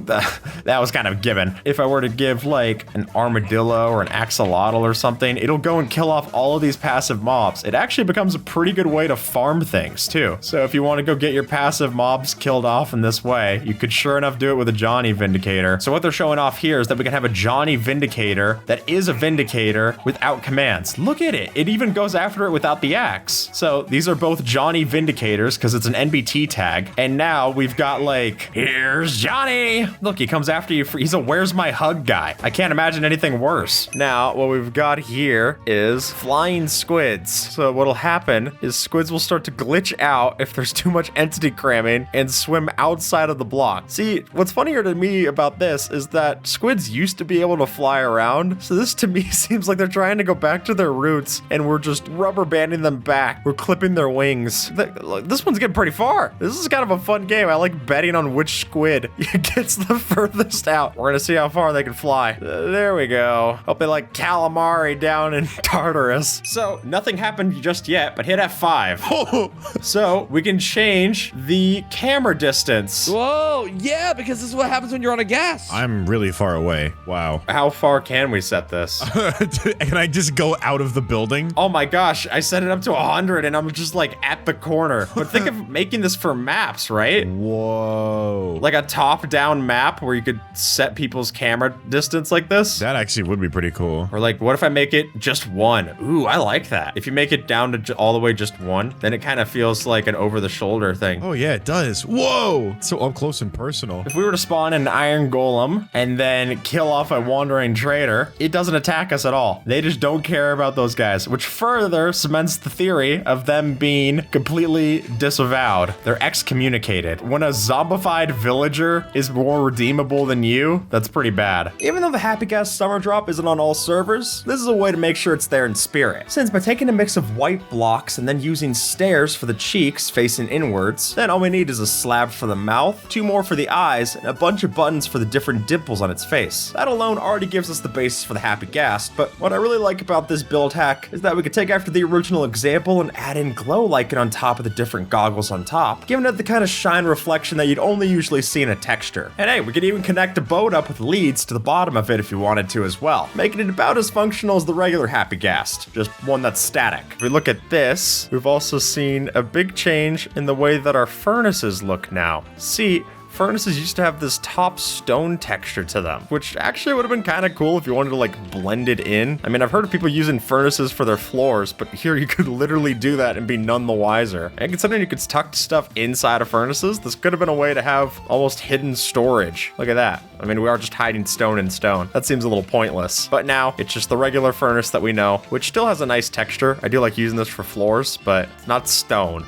that was kind of given. If I were to give like an armadillo or an axolotl or something, it'll go and kill off all of these passive mobs. It actually becomes a pretty good way to farm things too. So if you want to go get your passive mobs killed off in this way, you could sure enough do it with a Johnny Vindicator. So what they're showing off here is that we can have a Johnny Vindicator that is a Vindicator without commands. Look at it. It even goes after it without the axe. So these are both Johnny Vindicators because it's an NBT tag. And now we've got like, here's Johnny. Look, he comes after you. He's a where's my hug guy. I can't imagine anything worse. Now, what we've got here is flying squids. So what'll happen is squids will start to glitch out if there's too much entity cramming and swim outside of the block. See, what's funnier to me about this is that squids used to be able to fly around. So this to me seems like they're trying to go back to their roots and we're just rubber banding them back. We're clipping their wings. This one's getting pretty far. This is kind of a fun game. I like betting on which squid gets the furthest out. We're gonna see how far they can fly. There we go. Hope they like calamari down in Tartarus. So nothing happened just yet, but hit F5. So we can change the camera distance. Whoa, yeah, because this is what happens when you're on a gas. I'm really far away. Wow. How far can we set this? Can I just go out of the building? Oh my gosh, I set it up to 100 and I'm just like at the corner. But think of making this for maps, right? Whoa. Like a top-down map where you could set people's camera distance like this. That actually would be pretty cool. Or like, what if I make it just 1? Ooh, I like that. If you make it down to all the way just 1, then it kind of feels like an over-the-shoulder thing. Oh yeah, it does. Whoa! So up close and personal. If we were to spawn an iron golem and then kill off a wandering trader, it doesn't attack us at all. They just don't care about those guys, which further cements the theory of them being completely disavowed. They're excommunicated. When a zombified villager is more redeemable than you, that's pretty bad. Even though the Happy Gas Summer Drop isn't on all servers, this is a way to make sure it's there in spirit. Since by taking a mix of white blocks and then using stairs for the cheeks facing inwards, then all we need is a slab for the mouth, 2 more for the eyes, and a bunch of buttons for the different dimples on its face. That alone already gives us the basis for the Happy Gas, but what I really like about this build hack is that we could take after the original example and add in glow lichen on top of the different goggles on top, giving it the kind of shine reflection that you'd only usually see in a texture. And hey, we could even connect a boat up with leads to the bottom of it if you wanted to as well, making it about as functional as the regular Happy Gas, just one that's static. If we look at this, we've also seen a big change in the way that our furnaces look now. See, furnaces used to have this top stone texture to them, which actually would have been kind of cool if you wanted to like blend it in. I mean, I've heard of people using furnaces for their floors, but here you could literally do that and be none the wiser. And considering you could tuck stuff inside of furnaces, this could have been a way to have almost hidden storage. Look at that. I mean, we are just hiding stone in stone. That seems a little pointless. But now it's just the regular furnace that we know, which still has a nice texture. I do like using this for floors, but it's not stone.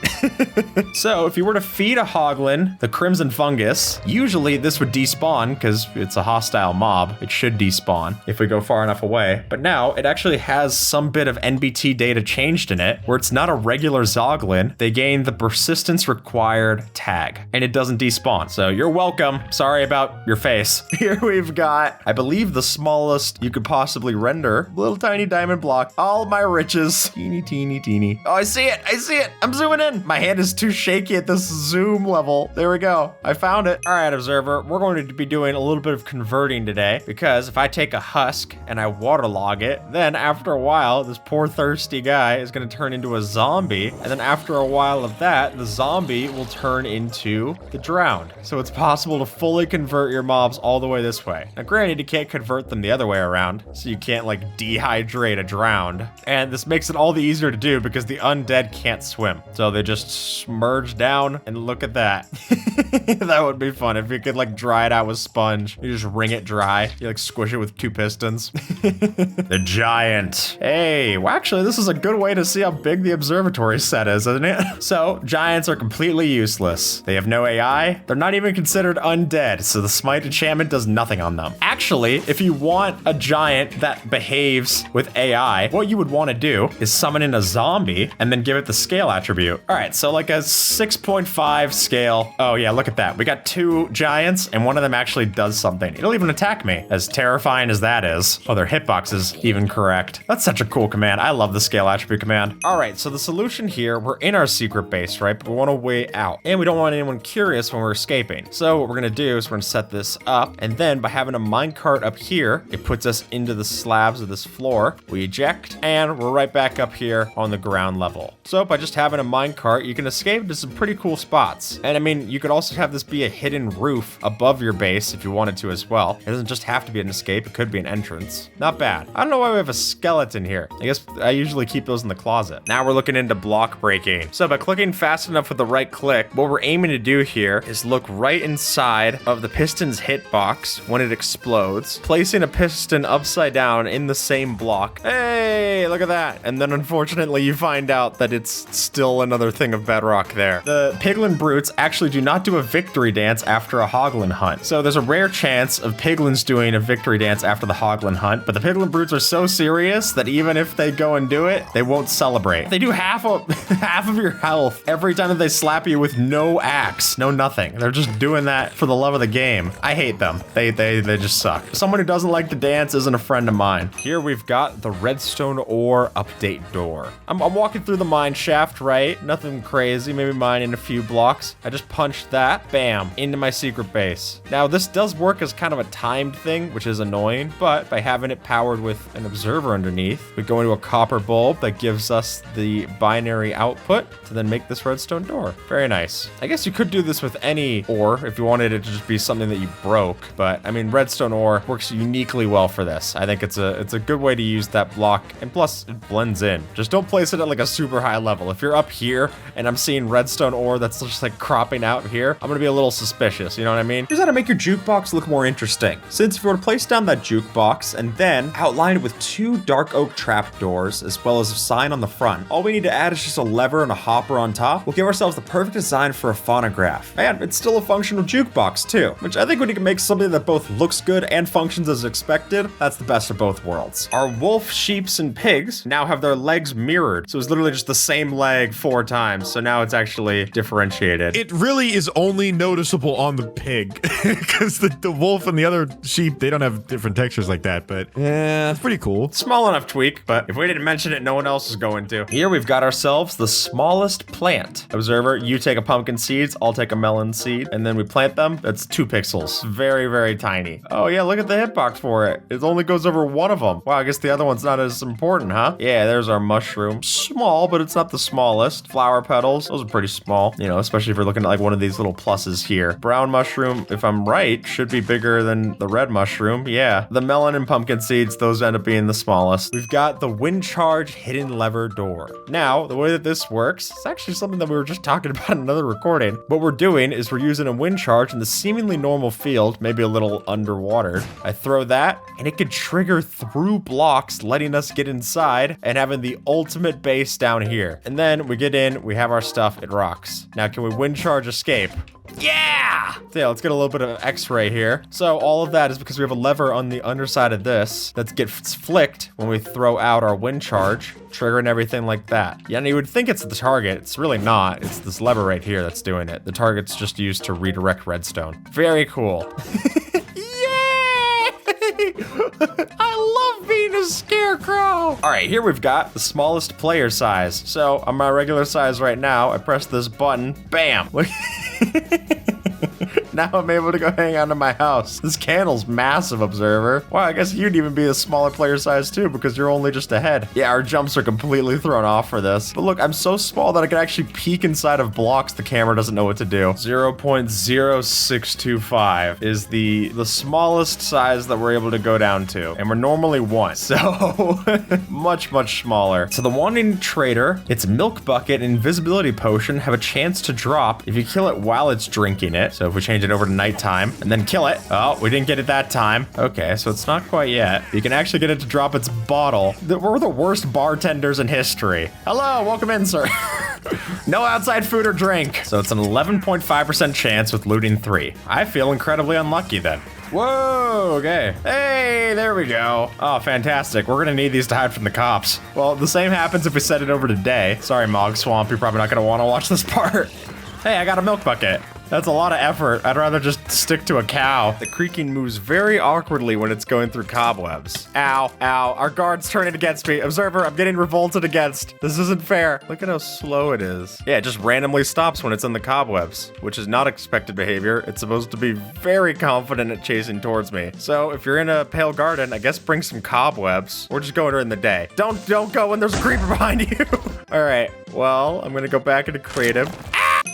So if you were to feed a hoglin the crimson fungus, usually this would despawn because it's a hostile mob. It should despawn if we go far enough away. But now it actually has some bit of NBT data changed in it where it's not a regular zoglin. They gain the persistence required tag and it doesn't despawn. So you're welcome. Sorry about your face. Here we've got, I believe, the smallest you could possibly render. Little tiny diamond block. All my riches. Teeny, teeny, teeny. Oh, I see it. I see it. I'm zooming in. My hand is too shaky at this zoom level. There we go. I found it. All right, observer. We're going to be doing a little bit of converting today because if I take a husk and I waterlog it, then after a while, this poor thirsty guy is going to turn into a zombie. And then after a while of that, the zombie will turn into the drowned. So it's possible to fully convert your mobs all the way this way. Now, granted, you can't convert them the other way around, so you can't like dehydrate a drowned. And this makes it all the easier to do because the undead can't swim. So they just submerge down and look at that. That would be fun if you could like dry it out with sponge. You just wring it dry. You like squish it with 2 pistons. The giant. Hey, well, actually, this is a good way to see how big the observatory set is, isn't it? So giants are completely useless. They have no AI. They're not even considered undead. So the smite enchantment does nothing on them. Actually, if you want a giant that behaves with AI, what you would want to do is summon in a zombie and then give it the scale attribute. All right, so like a 6.5 scale. Oh yeah, look at that. We got 2 giants and one of them actually does something. It'll even attack me, as terrifying as that is. Oh, their hitbox is even correct. That's such a cool command. I love the scale attribute command. All right, so the solution here, we're in our secret base, right? But we want a way out. And we don't want anyone curious when we're escaping. So what we're gonna do is we're gonna set this up, and then by having a minecart up here, it puts us into the slabs of this floor. We eject, and we're right back up here on the ground level. So by just having a minecart, you can escape to some pretty cool spots. And I mean, you could also have this be a hidden roof above your base if you wanted to as well. It doesn't just have to be an escape, it could be an entrance. Not bad. I don't know why we have a skeleton here. I guess I usually keep those in the closet. Now we're looking into block breaking. So by clicking fast enough with the right click, what we're aiming to do here is look right inside of the piston's hitbox when it explodes, placing a piston upside down in the same block. Hey, look at that. And then unfortunately you find out that it's still another thing of bedrock there. The piglin brutes actually do not do a victory dance after a hoglin hunt. So there's a rare chance of piglins doing a victory dance after the hoglin hunt, but the piglin brutes are so serious that even if they go and do it, they won't celebrate. They do half of your health every time that they slap you with no axe, no nothing. They're just doing that for the love of the game. I hate them. They just suck. Someone who doesn't like to dance isn't a friend of mine. Here we've got the redstone ore update door. I'm walking through the mine shaft, right? Nothing crazy, maybe mining a few blocks. I just punched that, bam, into my secret base. Now this does work as kind of a timed thing, which is annoying, but by having it powered with an observer underneath, we go into a copper bulb that gives us the binary output to then make this redstone door. Very nice. I guess you could do this with any ore if you wanted it to just be something that you broke, but I mean, redstone ore works uniquely well for this. I think it's a good way to use that block, and plus it blends in. Just don't place it at like a super high level. If you're up here and I'm seeing redstone ore that's just like cropping out here, I'm gonna be a little suspicious, you know what I mean? Here's how to make your jukebox look more interesting. Since if you were to place down that jukebox and then outline it with 2 dark oak trapdoors as well as a sign on the front, all we need to add is just a lever and a hopper on top. We'll give ourselves the perfect design for a phonograph. And it's still a functional jukebox too, which I think when you can make something that both looks good and functions as expected, that's the best of both worlds. Our wolf, sheeps, and pigs now have their legs mirrored. So it's literally just the same leg 4 times. So now it's actually differentiated. It really is only noticeable on the pig because the wolf and the other sheep, they don't have different textures like that, but yeah, it's pretty cool. Small enough tweak, but if we didn't mention it, no one else is going to. Here we've got ourselves the smallest plant. Observer, you take a pumpkin seeds, I'll take a melon seed, and then we plant them. That's 2 pixels. Very, very tiny. Oh yeah, look at the hitbox for it. It only goes over 1 of them. Wow, I guess the other one's not as important, huh? Yeah, there's our mushroom. Small, but it's not the smallest. Flower petals, those are pretty small, you know, especially if you're looking at like one of these little pluses here. here. Brown mushroom, if I'm right, should be bigger than the red mushroom. Yeah. The melon and pumpkin seeds, those end up being the smallest. We've got the wind charge hidden lever door. Now, the way that this works, it's actually something that we were just talking about in another recording. What we're doing is we're using a wind charge in the seemingly normal field, maybe a little underwater. I throw that, and it could trigger through blocks, letting us get inside and having the ultimate base down here. And then we get in, we have our stuff, it rocks. Now, can we wind charge escape? Yeah! So yeah, let's get a little bit of X-ray here. So all of that is because we have a lever on the underside of this that gets flicked when we throw out our wind charge, triggering everything like that. Yeah, and you would think it's the target. It's really not. It's this lever right here that's doing it. The target's just used to redirect redstone. Very cool. I love being a scarecrow. All right, here we've got the smallest player size. So on my regular size right now, I press this button, bam. Look. Now I'm able to go hang out in my house. This candle's massive, observer. Wow, I guess you'd even be a smaller player size too because you're only just ahead. Yeah, our jumps are completely thrown off for this. But look, I'm so small that I can actually peek inside of blocks the camera doesn't know what to do. 0.0625 is the smallest size that we're able to go down to. And we're normally 1. So much, much smaller. So the Wanting Trader, its milk bucket and invisibility potion have a chance to drop if you kill it while it's drinking it. So if we change it over to nighttime and then kill it. Oh, we didn't get it that time. Okay, so it's not quite yet. You can actually get it to drop its bottle. We're the worst bartenders in history. Hello, welcome in, sir. No outside food or drink. So it's an 11.5% chance with looting 3. I feel incredibly unlucky then. Whoa, okay. Hey, there we go. Oh, fantastic. We're gonna need these to hide from the cops. Well, the same happens if we set it over to day. Sorry, Mog Swamp, you're probably not gonna wanna watch this part. Hey, I got a milk bucket. That's a lot of effort. I'd rather just stick to a cow. The creaking moves very awkwardly when it's going through cobwebs. Ow, ow, our guard's turning against me. Observer, I'm getting revolted against. This isn't fair. Look at how slow it is. Yeah, it just randomly stops when it's in the cobwebs, which is not expected behavior. It's supposed to be very confident at chasing towards me. So if you're in a pale garden, I guess bring some cobwebs or just go during the day. Don't go when there's a creeper behind you. All right, well, I'm gonna go back into creative.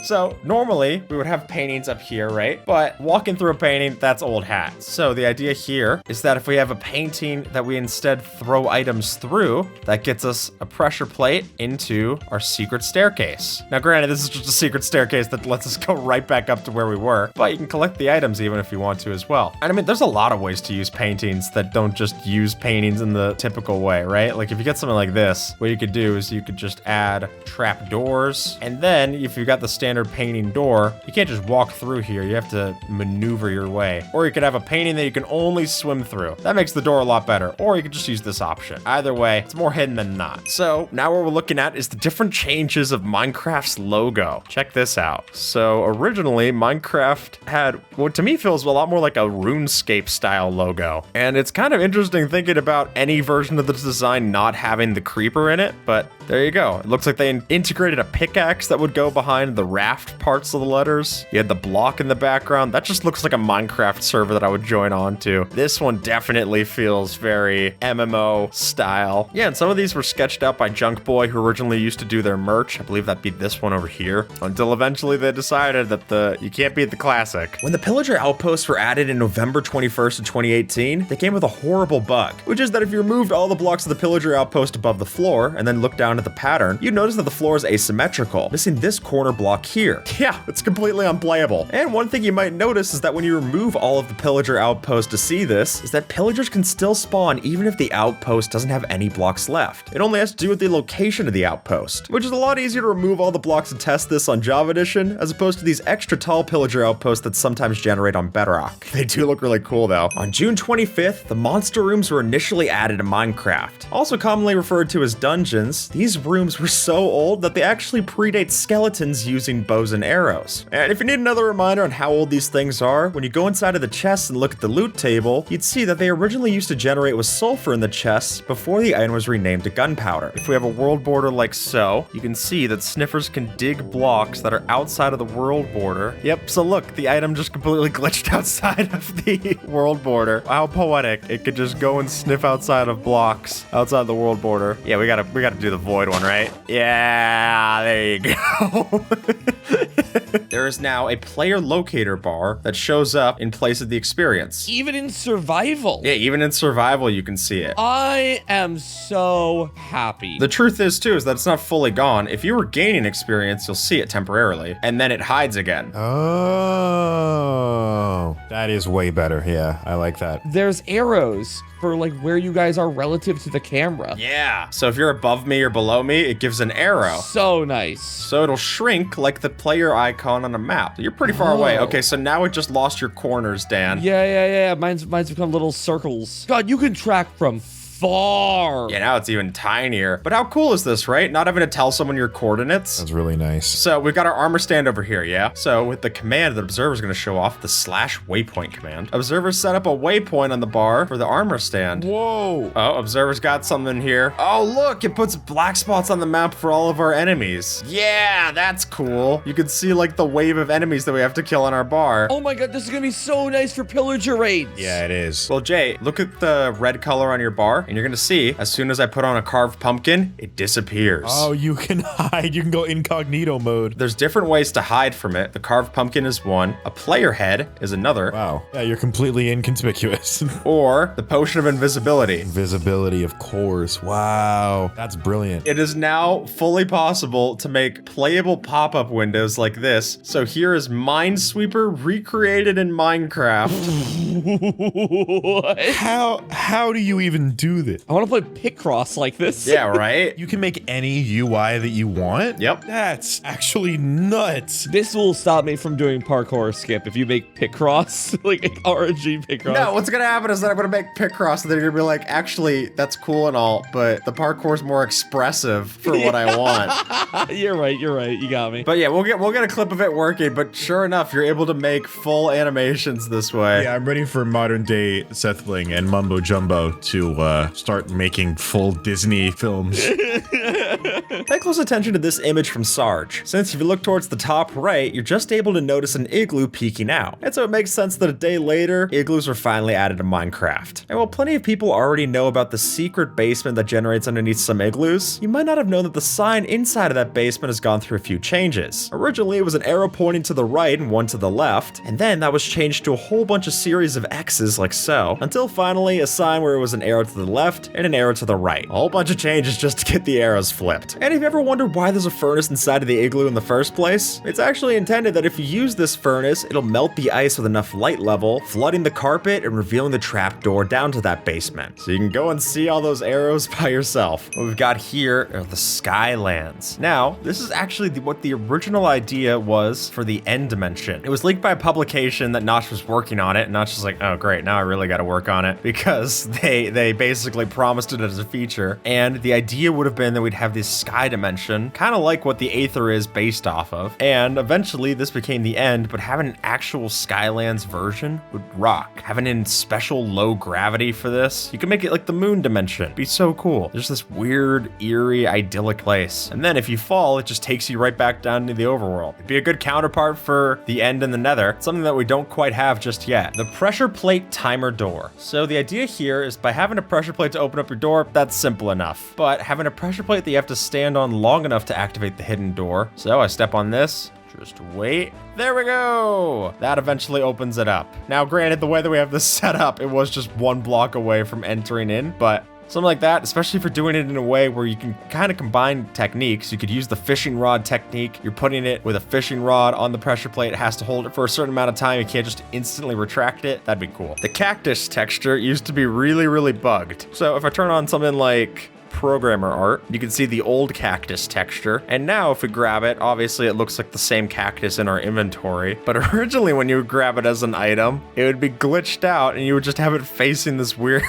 So normally we would have paintings up here, right? But walking through a painting, that's old hat. So the idea here is that if we have a painting that we instead throw items through, that gets us a pressure plate into our secret staircase. Now granted, this is just a secret staircase that lets us go right back up to where we were, but you can collect the items even if you want to as well. And I mean, there's a lot of ways to use paintings that don't just use paintings in the typical way, right? Like if you get something like this, what you could do is you could just add trap doors. And then if you've got the standard painting door, you can't just walk through here. You have to maneuver your way. Or you could have a painting that you can only swim through. That makes the door a lot better. Or you could just use this option. Either way, it's more hidden than not. So now what we're looking at is the different changes of Minecraft's logo. Check this out. So originally, Minecraft had what to me feels a lot more like a RuneScape style logo. And it's kind of interesting thinking about any version of the design not having the creeper in it, but there you go. It looks like they integrated a pickaxe that would go behind the raft parts of the letters. You had the block in the background. That just looks like a Minecraft server that I would join on to. This one definitely feels very MMO style. Yeah, and some of these were sketched out by Junk Boy, who originally used to do their merch. I believe that'd be this one over here. Until eventually they decided that you can't beat the classic. When the pillager outposts were added in November 21st of 2018, they came with a horrible bug, which is that if you removed all the blocks of the pillager outpost above the floor and then looked down at the pattern, you'd notice that the floor is asymmetrical, missing this corner block here. Yeah, it's completely unplayable. And one thing you might notice is that when you remove all of the pillager outpost to see this, is that pillagers can still spawn even if the outpost doesn't have any blocks left. It only has to do with the location of the outpost, which is a lot easier to remove all the blocks and test this on Java Edition, as opposed to these extra tall pillager outposts that sometimes generate on Bedrock. They do look really cool though. On June 25th, the monster rooms were initially added to Minecraft. Also commonly referred to as dungeons, these rooms were so old that they actually predate skeletons using bows and arrows. And if you need another reminder on how old these things are, when you go inside of the chests and look at the loot table, you'd see that they originally used to generate with sulfur in the chests before the item was renamed to gunpowder. If we have a world border like so, you can see that sniffers can dig blocks that are outside of the world border. Yep, so look, the item just completely glitched outside of the world border. How poetic. It could just go and sniff outside of blocks outside the world border. Yeah, we gotta do the void one, right? Yeah, there you go. there is now a player locator bar that shows up in place of the experience. Even in survival. Yeah, even in survival, you can see it. I am so happy. The truth is, too, is that it's not fully gone. If you were gaining experience, you'll see it temporarily, and then it hides again. Oh, that is way better. Yeah, I like that. There's arrows for like where you guys are relative to the camera. Yeah. So if you're above me or below me, it gives an arrow. So nice. So it'll shrink like the player icon on a map. You're pretty far away. Okay, so now it just lost your corners, Dan. Yeah. Mine's become little circles. God, you can track from far. Yeah, now it's even tinier. But how cool is this, right? Not having to tell someone your coordinates. That's really nice. So we've got our armor stand over here, yeah? So with the command that Observer's gonna show off, the /waypoint command, Observer set up a waypoint on the bar for the armor stand. Whoa. Oh, Observer's got something here. Oh, look, it puts black spots on the map for all of our enemies. Yeah, that's cool. You can see like the wave of enemies that we have to kill on our bar. Oh my god, this is gonna be so nice for pillager raids. Yeah, it is. Well, Jay, look at the red color on your bar, and you're gonna see, as soon as I put on a carved pumpkin, it disappears. Oh, you can hide. You can go incognito mode. There's different ways to hide from it. The carved pumpkin is one. A player head is another. Wow. Yeah, you're completely inconspicuous. Or the potion of invisibility. Invisibility, of course. Wow. That's brilliant. It is now fully possible to make playable pop-up windows like this. So here is Minesweeper recreated in Minecraft. What? How do you even do this? I want to play Picross like this. Yeah, right? You can make any UI that you want? Yep. That's actually nuts. This will stop me from doing parkour skip if you make Picross, like RNG Picross. No, what's gonna happen is that I'm gonna make Picross and then you're gonna be like, actually, that's cool and all, but the parkour's more expressive for what I want. You're right. You got me. But yeah, we'll get a clip of it working, but sure enough, you're able to make full animations this way. Yeah, I'm ready for modern day Seth Bling and Mumbo Jumbo to start making full Disney films. Pay close attention to this image from Sarge, since if you look towards the top right, you're just able to notice an igloo peeking out. And so it makes sense that a day later, igloos were finally added to Minecraft. And while plenty of people already know about the secret basement that generates underneath some igloos, you might not have known that the sign inside of that basement has gone through a few changes. Originally, it was an arrow pointing to the right and one to the left, and then that was changed to a whole bunch of series of X's like so, until finally a sign where it was an arrow to the left and an arrow to the right. A whole bunch of changes just to get the arrows flipped. And if you ever wondered why there's a furnace inside of the igloo in the first place, it's actually intended that if you use this furnace, it'll melt the ice with enough light level, flooding the carpet and revealing the trapdoor down to that basement. So you can go and see all those arrows by yourself. What we've got here are the Skylands. Now, this is actually what the original idea was for the end dimension. It was leaked by a publication that Notch was working on it, and Notch was like, oh great, now I really gotta work on it, because they basically promised it as a feature, and the idea would have been that we'd have this sky dimension, kind of like what the Aether is based off of, and eventually this became the end, but having an actual Skylands version would rock. Having in special low gravity for this, you can make it like the moon dimension. It'd be so cool. There's this weird, eerie, idyllic place, and then if you fall, it just takes you right back down to the overworld. It'd be a good counterpart for the end and the nether, something that we don't quite have just yet. The pressure plate timer door. So the idea here is by having a pressure plate to open up your door, that's simple enough. But having a pressure plate that you have to stand on long enough to activate the hidden door. So I step on this, just wait. There we go. That eventually opens it up. Now, granted, the way that we have this set up, it was just one block away from entering in, but something like that, especially if you're doing it in a way where you can kind of combine techniques. You could use the fishing rod technique. You're putting it with a fishing rod on the pressure plate. It has to hold it for a certain amount of time. You can't just instantly retract it. That'd be cool. The cactus texture used to be really, really bugged. So if I turn on something like programmer art, you can see the old cactus texture. And now if we grab it, obviously it looks like the same cactus in our inventory. But originally when you would grab it as an item, it would be glitched out and you would just have it facing this weird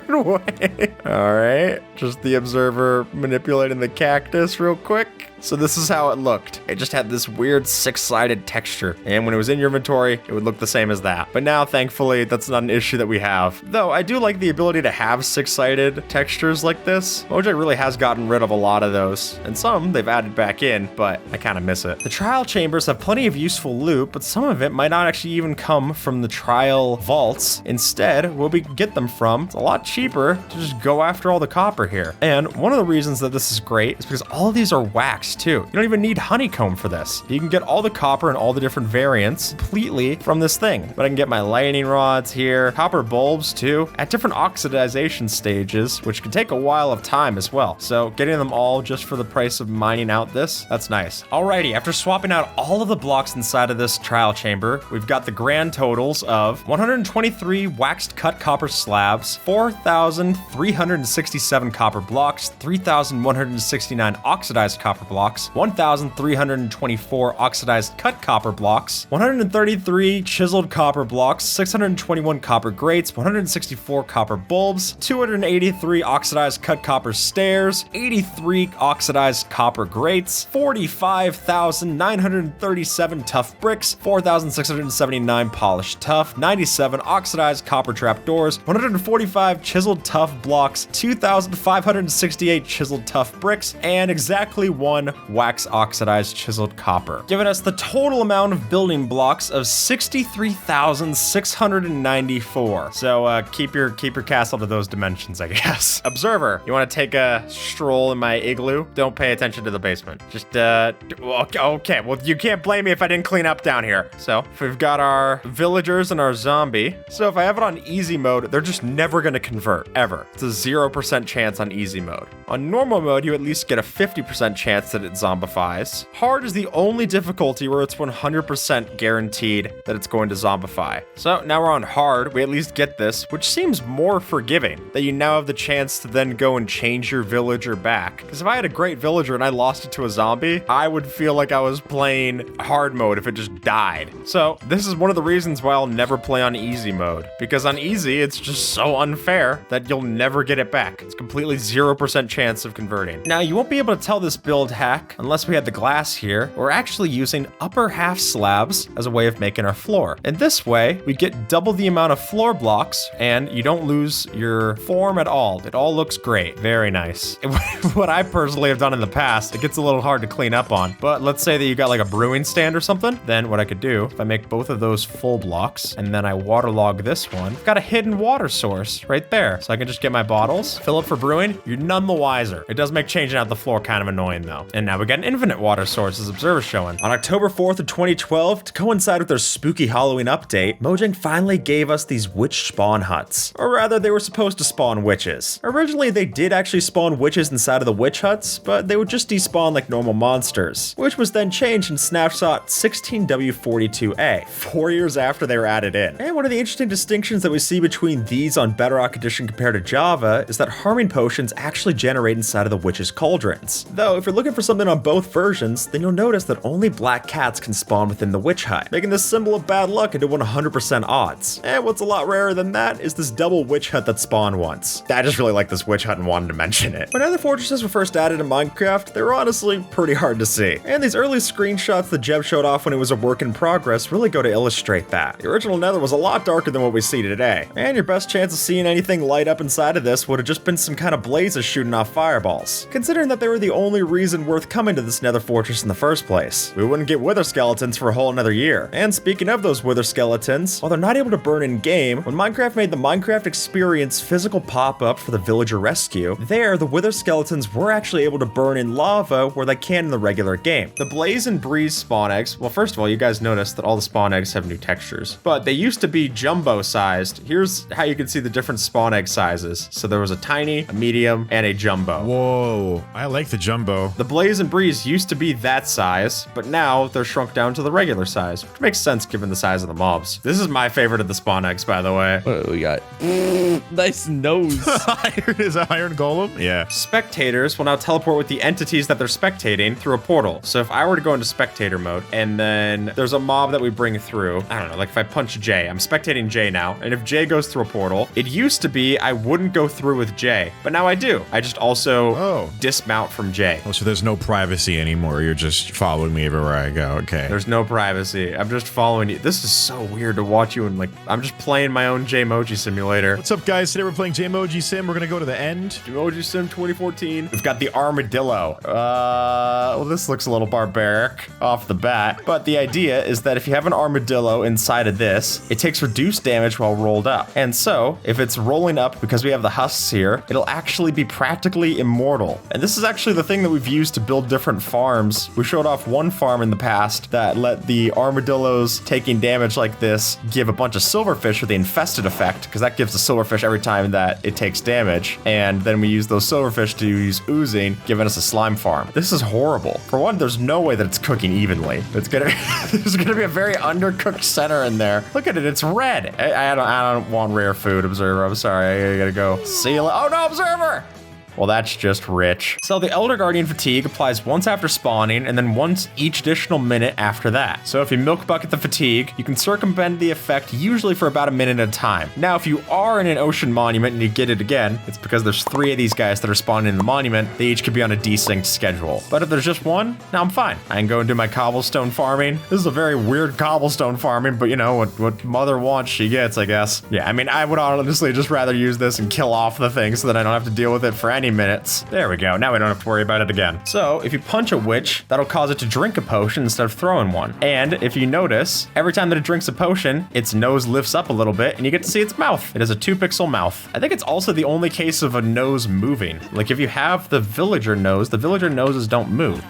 way. All right, just the observer manipulating the cactus real quick. So this is how it looked. It just had this weird six-sided texture. And when it was in your inventory, it would look the same as that. But now, thankfully, that's not an issue that we have. Though, I do like the ability to have six-sided textures like this. Mojang really has gotten rid of a lot of those. And some they've added back in, but I kind of miss it. The trial chambers have plenty of useful loot, but some of it might not actually even come from the trial vaults. Instead, where we can get them from, it's a lot cheaper to just go after all the copper here. And one of the reasons that this is great is because all of these are waxed nice too. You don't even need honeycomb for this. You can get all the copper and all the different variants completely from this thing. But I can get my lightning rods here, copper bulbs too, at different oxidization stages, which can take a while of time as well. So getting them all just for the price of mining out this, that's nice. Alrighty, after swapping out all of the blocks inside of this trial chamber, we've got the grand totals of 123 waxed cut copper slabs, 4,367 copper blocks, 3,169 oxidized copper blocks, 1,324 oxidized cut copper blocks, 133 chiseled copper blocks, 621 copper grates, 164 copper bulbs, 283 oxidized cut copper stairs, 83 oxidized copper grates, 45,937 tough bricks, 4,679 polished tough, 97 oxidized copper trapdoors, 145 chiseled tough blocks, 2,568 chiseled tough bricks, and exactly 1 wax oxidized chiseled copper, giving us the total amount of building blocks of 63,694. So keep your castle to those dimensions, I guess. Observer, you want to take a stroll in my igloo? Don't pay attention to the basement. Just okay. Well, you can't blame me if I didn't clean up down here. So we've got our villagers and our zombie. So if I have it on easy mode, they're just never going to convert, ever. It's a 0% chance on easy mode. On normal mode, you at least get a 50% chance that it zombifies. Hard is the only difficulty where it's 100% guaranteed that it's going to zombify. So now we're on hard, we at least get this, which seems more forgiving, that you now have the chance to then go and change your villager back. Because if I had a great villager and I lost it to a zombie, I would feel like I was playing hard mode if it just died. So this is one of the reasons why I'll never play on easy mode, because on easy, it's just so unfair that you'll never get it back. It's completely 0% chance of converting. Now, you won't be able to tell this build hack unless we had the glass here. We're actually using upper half slabs as a way of making our floor. And this way, we get double the amount of floor blocks and you don't lose your form at all. It all looks great. Very nice. What I personally have done in the past, it gets a little hard to clean up on, but let's say that you got like a brewing stand or something, then what I could do, if I make both of those full blocks and then I waterlog this one, I've got a hidden water source right there. So I can just get my bottles, fill up for brewing. You're none the wiser. It does make changing out the floor kind of annoying though. And now we got an infinite water source, as Observer's showing. On October 4th of 2012, to coincide with their spooky Halloween update, Mojang finally gave us these witch spawn huts. Or rather, they were supposed to spawn witches. Originally, they did actually spawn witches inside of the witch huts, but they would just despawn like normal monsters, which was then changed in snapshot 16W42A, 4 years after they were added in. And one of the interesting distinctions that we see between these on Bedrock Edition compared to Java is that harming potions actually generate inside of the witch's cauldrons. Though, if you're looking for something on both versions, then you'll notice that only black cats can spawn within the witch hut, making this symbol of bad luck into 100% odds. And what's a lot rarer than that is this double witch hut that spawned once. I just really like this witch hut and wanted to mention it. When other fortresses were first added in Minecraft, they were honestly pretty hard to see. And these early screenshots that Jeb showed off when it was a work in progress really go to illustrate that. The original Nether was a lot darker than what we see today. And your best chance of seeing anything light up inside of this would have just been some kind of blazes shooting off fireballs. Considering that they were the only reason worth coming to this Nether fortress in the first place. We wouldn't get wither skeletons for a whole another year. And speaking of those wither skeletons, while they're not able to burn in game, when Minecraft made the Minecraft Experience physical pop-up for the villager rescue, there the wither skeletons were actually able to burn in lava where they can in the regular game. The Blaze and Breeze spawn eggs, well, first of all, you guys notice that all the spawn eggs have new textures, but they used to be jumbo sized. Here's how you can see the different spawn egg sizes. So there was a tiny, a medium, and a jumbo. Whoa, I like the jumbo. The Blaze and Breeze used to be that size, but now they're shrunk down to the regular size, which makes sense given the size of the mobs. This is my favorite of the spawn eggs, by the way. What do we got? Nice nose. Iron is an iron golem? Yeah. Spectators will now teleport with the entities that they're spectating through a portal. So if I were to go into spectator mode and then there's a mob that we bring through, I don't know, like if I punch Jay, I'm spectating Jay now. And if Jay goes through a portal, it used to be I wouldn't go through with Jay, but now I do. I just also dismount from Jay. Oh, so there's no privacy anymore. You're just following me everywhere I go. Okay. There's no privacy. I'm just following you. This is so weird to watch you and like, I'm just playing my own Jmoji simulator. What's up, guys? Today we're playing Jmoji Sim. We're gonna go to the end. Jmoji Sim 2014. We've got the armadillo. Well, this looks a little barbaric off the bat, but the idea is that if you have an armadillo inside of this, it takes reduced damage while rolled up. And so, if it's rolling up because we have the husks here, it'll actually be practically immortal. And this is actually the thing that we've used used to build different farms. We showed off one farm in the past that let the armadillos taking damage like this give a bunch of silverfish with the infested effect, because that gives the silverfish every time that it takes damage. And then we use those silverfish to use oozing, giving us a slime farm. This is horrible. For one, there's no way that it's cooking evenly. It's gonna there's gonna be a very undercooked center in there. Look at it, it's red. I don't want rare food, Observer. I'm sorry, I gotta go. See you later. Oh no, Observer! Well, that's just rich. So the Elder Guardian Fatigue applies once after spawning and then once each additional minute after that. So if you milk bucket the fatigue, you can circumvent the effect usually for about a minute at a time. Now, if you are in an ocean monument and you get it again, it's because there's 3 of these guys that are spawning in the monument. They each could be on a desynced schedule. But if there's just one, now I'm fine. I can go and do my cobblestone farming. This is a very weird cobblestone farming, but you know, what mother wants, she gets, I guess. Yeah, I mean, I would honestly just rather use this and kill off the thing so that I don't have to deal with it for any minutes. There we go. Now we don't have to worry about it again. So if you punch a witch, that'll cause it to drink a potion instead of throwing one. And if you notice, every time that it drinks a potion, its nose lifts up a little bit and you get to see its mouth. It has a 2-pixel mouth. I think it's also the only case of a nose moving. Like if you have the villager nose, the villager noses don't move.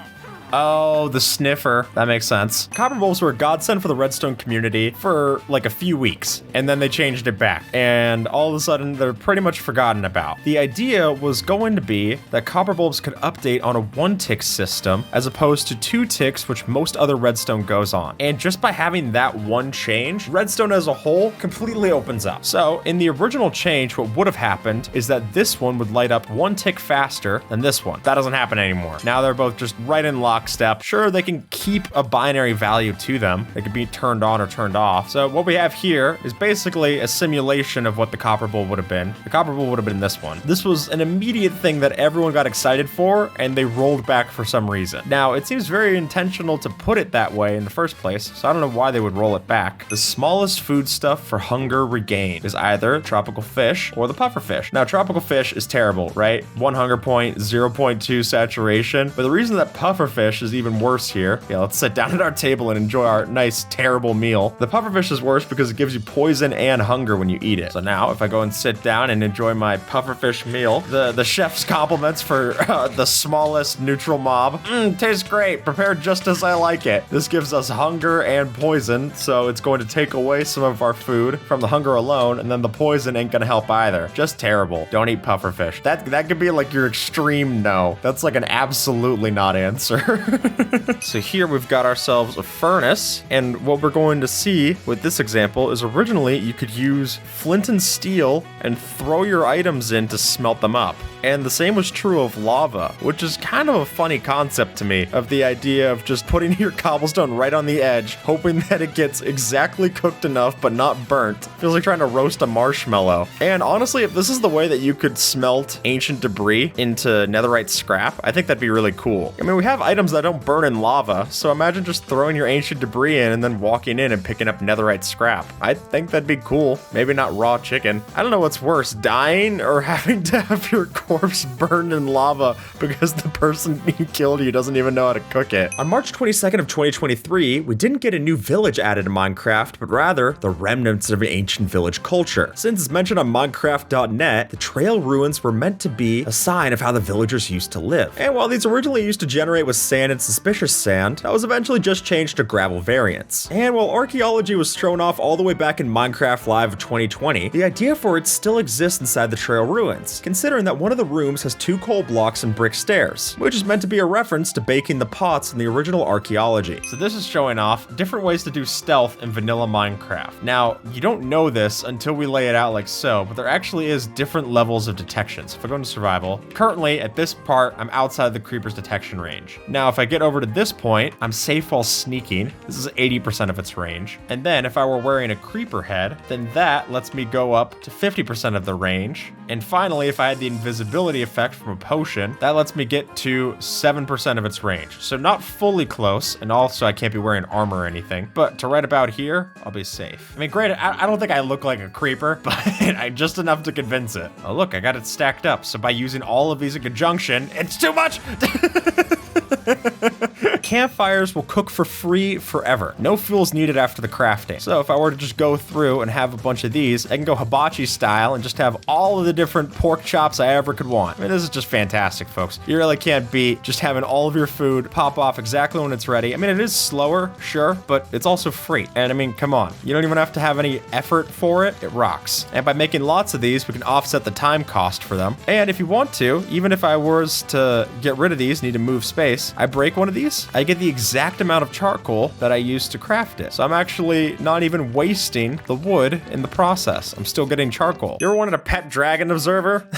Oh, the sniffer. That makes sense. Copper bulbs were a godsend for the redstone community for like a few weeks, and then they changed it back. And all of a sudden, they're pretty much forgotten about. The idea was going to be that copper bulbs could update on a 1-tick system as opposed to 2 ticks, which most other redstone goes on. And just by having that one change, redstone as a whole completely opens up. So in the original change, what would have happened is that this one would light up 1 tick faster than this one. That doesn't happen anymore. Now they're both just right in lockstep. Sure, they can keep a binary value to them. They can be turned on or turned off. So what we have here is basically a simulation of what the copper bulb would have been. The copper bulb would have been this one. This was an immediate thing that everyone got excited for, and they rolled back for some reason. Now, it seems very intentional to put it that way in the first place, so I don't know why they would roll it back. The smallest foodstuff for hunger regained is either tropical fish or the puffer fish. Now, tropical fish is terrible, right? 1 hunger point, 0.2 saturation. But the reason that puffer fish is even worse here. Yeah, let's sit down at our table and enjoy our nice, terrible meal. The pufferfish is worse because it gives you poison and hunger when you eat it. So now, if I go and sit down and enjoy my pufferfish meal, the chef's compliments for the smallest neutral mob. Tastes great. Prepared just as I like it. This gives us hunger and poison, so it's going to take away some of our food from the hunger alone, and then the poison ain't gonna help either. Just terrible. Don't eat pufferfish. That could be like your extreme no. That's like an absolutely not answer. So here we've got ourselves a furnace, and what we're going to see with this example is originally you could use flint and steel and throw your items in to smelt them up. And the same was true of lava, which is kind of a funny concept to me, of the idea of just putting your cobblestone right on the edge, hoping that it gets exactly cooked enough but not burnt. Feels like trying to roast a marshmallow. And honestly, if this is the way that you could smelt ancient debris into netherite scrap, I think that'd be really cool. I mean, we have items that don't burn in lava, so imagine just throwing your ancient debris in and then walking in and picking up netherite scrap. I think that'd be cool. Maybe not raw chicken. I don't know what's worse, dying or having to have your corpse burned in lava because the person who killed you doesn't even know how to cook it. On March 22nd of 2023, we didn't get a new village added to Minecraft, but rather the remnants of an ancient village culture. Since it's mentioned on Minecraft.net, the trail ruins were meant to be a sign of how the villagers used to live. And while these originally used to generate with sand and suspicious sand, that was eventually just changed to gravel variants. And while archaeology was thrown off all the way back in Minecraft Live of 2020, the idea for it still exists inside the trail ruins, considering that one of the rooms has 2 coal blocks and brick stairs, which is meant to be a reference to baking the pots in the original archaeology. So this is showing off different ways to do stealth in vanilla Minecraft. Now, you don't know this until we lay it out like so, but there actually is different levels of detection. So if I go into survival, currently at this part, I'm outside the creeper's detection range. Now, if I get over to this point, I'm safe while sneaking. This is 80% of its range. And then if I were wearing a creeper head, then that lets me go up to 50% of the range. And finally, if I had the invisibility effect from a potion, that lets me get to 7% of its range. So not fully close, and also I can't be wearing armor or anything, but to right about here, I'll be safe. I mean, granted, I don't think I look like a creeper, but just enough to convince it. Oh look, I got it stacked up, so by using all of these in conjunction, it's too much! campfires will cook for free forever. No fuels needed after the crafting. So if I were to just go through and have a bunch of these, I can go hibachi style and just have all of the different pork chops I ever could want. I mean, this is just fantastic, folks. You really can't beat just having all of your food pop off exactly when it's ready. I mean, it is slower, sure, but it's also free. And I mean, come on, you don't even have to have any effort for it. It rocks. And by making lots of these, we can offset the time cost for them. And if you want to, even if I was to get rid of these, need to move space, I break one of these, I get the exact amount of charcoal that I used to craft it. So I'm actually not even wasting the wood in the process. I'm still getting charcoal. You ever wanted a pet dragon, Observer?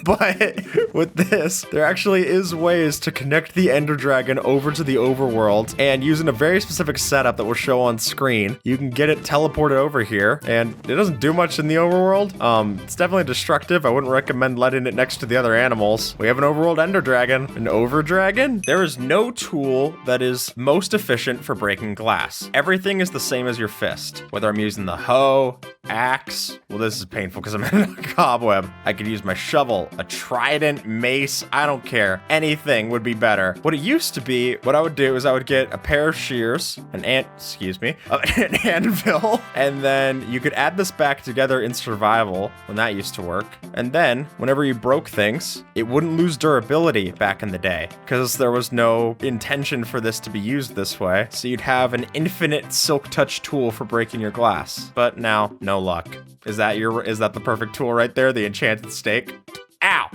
But with this, there actually is ways to connect the Ender Dragon over to the overworld, and using a very specific setup that will show on screen, you can get it teleported over here, and it doesn't do much in the overworld. It's definitely destructive. I wouldn't recommend letting it next to the other animals. We have an overworld Ender Dragon, an Over Dragon. There is no tool that is most efficient for breaking glass. Everything is the same as your fist, whether I'm using the hoe, axe. Well, this is painful because I'm in a cobweb. I could use my shovel, a trident, mace, I don't care. Anything would be better. What it used to be, what I would do is I would get a pair of shears, an anvil, and then you could add this back together in survival when that used to work. And then whenever you broke things, it wouldn't lose durability back in the day because there was no intention for this to be used this way. So you'd have an infinite silk touch tool for breaking your glass. But now, no luck. Is that the perfect tool right there? The enchanted stake? Ow!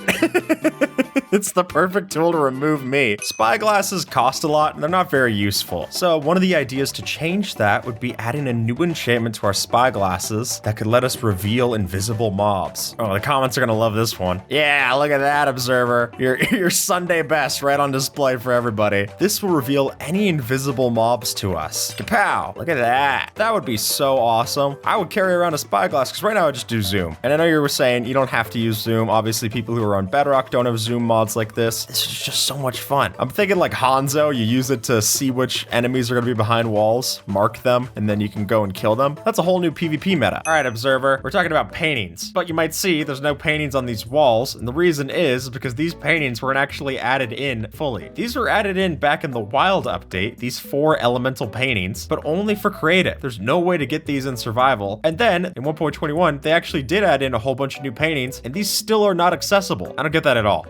It's the perfect tool to remove me. Spyglasses cost a lot and they're not very useful. So one of the ideas to change that would be adding a new enchantment to our spyglasses that could let us reveal invisible mobs. Oh, the comments are gonna love this one. Yeah, look at that, Observer. Your Sunday best right on display for everybody. This will reveal any invisible mobs to us. Kapow! Look at that. That would be so awesome. I would carry around a spyglass because right now I just do zoom. And I know you were saying you don't have to use zoom. Obviously, people who are on Bedrock don't have zoom mods like this. This is just so much fun. I'm thinking like Hanzo, you use it to see which enemies are gonna be behind walls, mark them, and then you can go and kill them. That's a whole new PvP meta. All right, Observer, we're talking about paintings, but you might see there's no paintings on these walls, and the reason is because these paintings weren't actually added in fully. These were added in back in the Wild update, these 4 elemental paintings, but only for creative. There's no way to get these in survival. And then in 1.21, they actually did add in a whole bunch of new paintings, and these still are not accessible. I don't get that at all.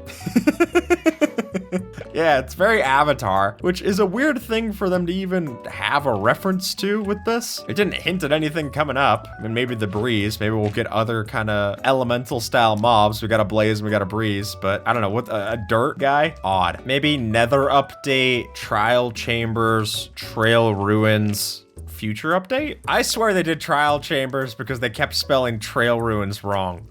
Yeah, it's very Avatar, which is a weird thing for them to even have a reference to with this. It didn't hint at anything coming up. I mean, maybe the breeze. Maybe we'll get other kind of elemental style mobs. We got a blaze and we got a breeze, but I don't know, what a dirt guy? Odd. Maybe Nether update, trial chambers, trail ruins. Future update? I swear they did trial chambers because they kept spelling trail ruins wrong.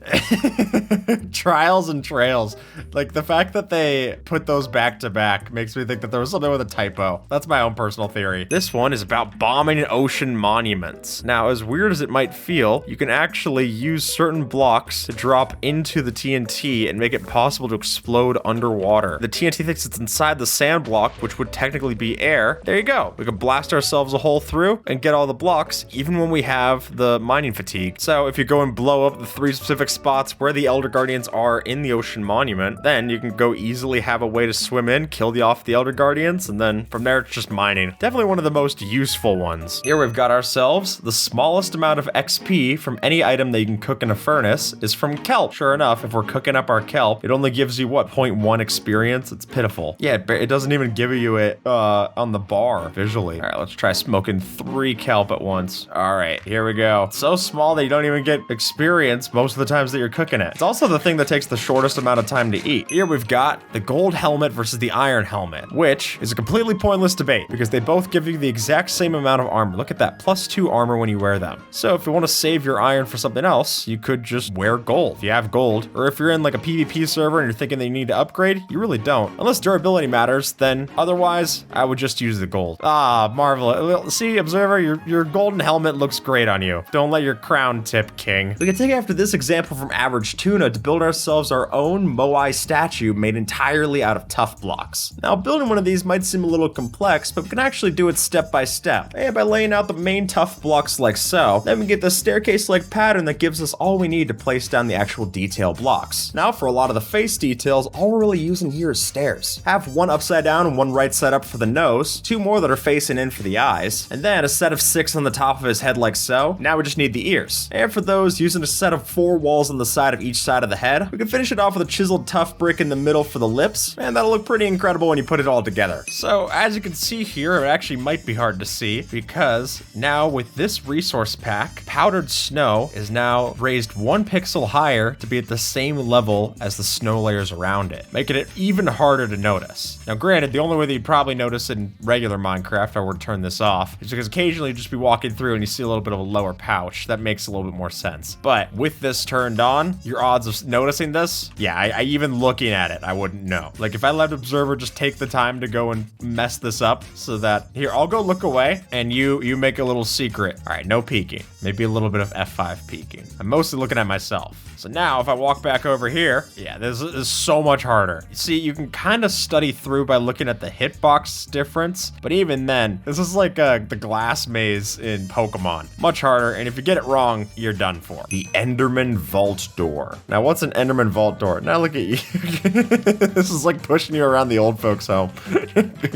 Trials and trails. Like the fact that they put those back to back makes me think that there was something with a typo. That's my own personal theory. This one is about bombing ocean monuments. Now, as weird as it might feel, you can actually use certain blocks to drop into the TNT and make it possible to explode underwater. The TNT thinks it's inside the sand block, which would technically be air. There you go. We could blast ourselves a hole through and get all the blocks, even when we have the mining fatigue. So if you go and blow up the 3 specific spots where the Elder Guardians are in the ocean monument, then you can go easily have a way to swim in, kill off the Elder Guardians, and then from there it's just mining. Definitely one of the most useful ones. Here we've got ourselves the smallest amount of XP from any item that you can cook in a furnace is from kelp. Sure enough, if we're cooking up our kelp, it only gives you what, 0.1 experience? It's pitiful. Yeah, it doesn't even give you it on the bar visually. All right, let's try smoking 3 kelp at once. All right, here we go. It's so small that you don't even get experience most of the times that you're cooking it. It's also the thing that takes the shortest amount of time to eat. Here we've got the gold helmet versus the iron helmet, which is a completely pointless debate because they both give you the exact same amount of armor. Look at that, +2 armor when you wear them. So if you want to save your iron for something else, you could just wear gold if you have gold. Or if you're in like a PvP server and you're thinking that you need to upgrade, you really don't. Unless durability matters, then otherwise, I would just use the gold. Ah, marvelous. See, Observer, worry, your golden helmet looks great on you. Don't let your crown tip, king. We can take after this example from Average Tuna to build ourselves our own Moai statue made entirely out of tough blocks. Now, building one of these might seem a little complex, but we can actually do it step by step. And by laying out the main tough blocks like so, then we get the staircase-like pattern that gives us all we need to place down the actual detail blocks. Now, for a lot of the face details, all we're really using here is stairs. Have one upside down and one right side up for the nose, two more that are facing in for the eyes, and then a set of 6 on the top of his head like so. Now we just need the ears. And for those, using a set of 4 walls on the side of each side of the head, we can finish it off with a chiseled tough brick in the middle for the lips, and that'll look pretty incredible when you put it all together. So as you can see here, it actually might be hard to see because now with this resource pack, powdered snow is now raised 1 pixel higher to be at the same level as the snow layers around it, making it even harder to notice. Now granted, the only way that you'd probably notice in regular Minecraft, if I were to turn this off, is because occasionally you'd just be walking through and you see a little bit of a lower pouch. That makes a little bit more sense. But with this turned on, your odds of noticing this, yeah, I even looking at it, I wouldn't know. Like if I let Observer just take the time to go and mess this up so that, here, I'll go look away and you make a little secret. All right, no peeking. Maybe a little bit of F5 peeking. I'm mostly looking at myself. So now if I walk back over here, yeah, this is so much harder. You see, you can kind of study through by looking at the hitbox difference, but even then, this is like the glass maze in Pokemon. Much harder, and if you get it wrong, you're done for. The Enderman Vault Door. Now, what's an Enderman Vault Door? Now look at you. This is like pushing you around the old folks' home.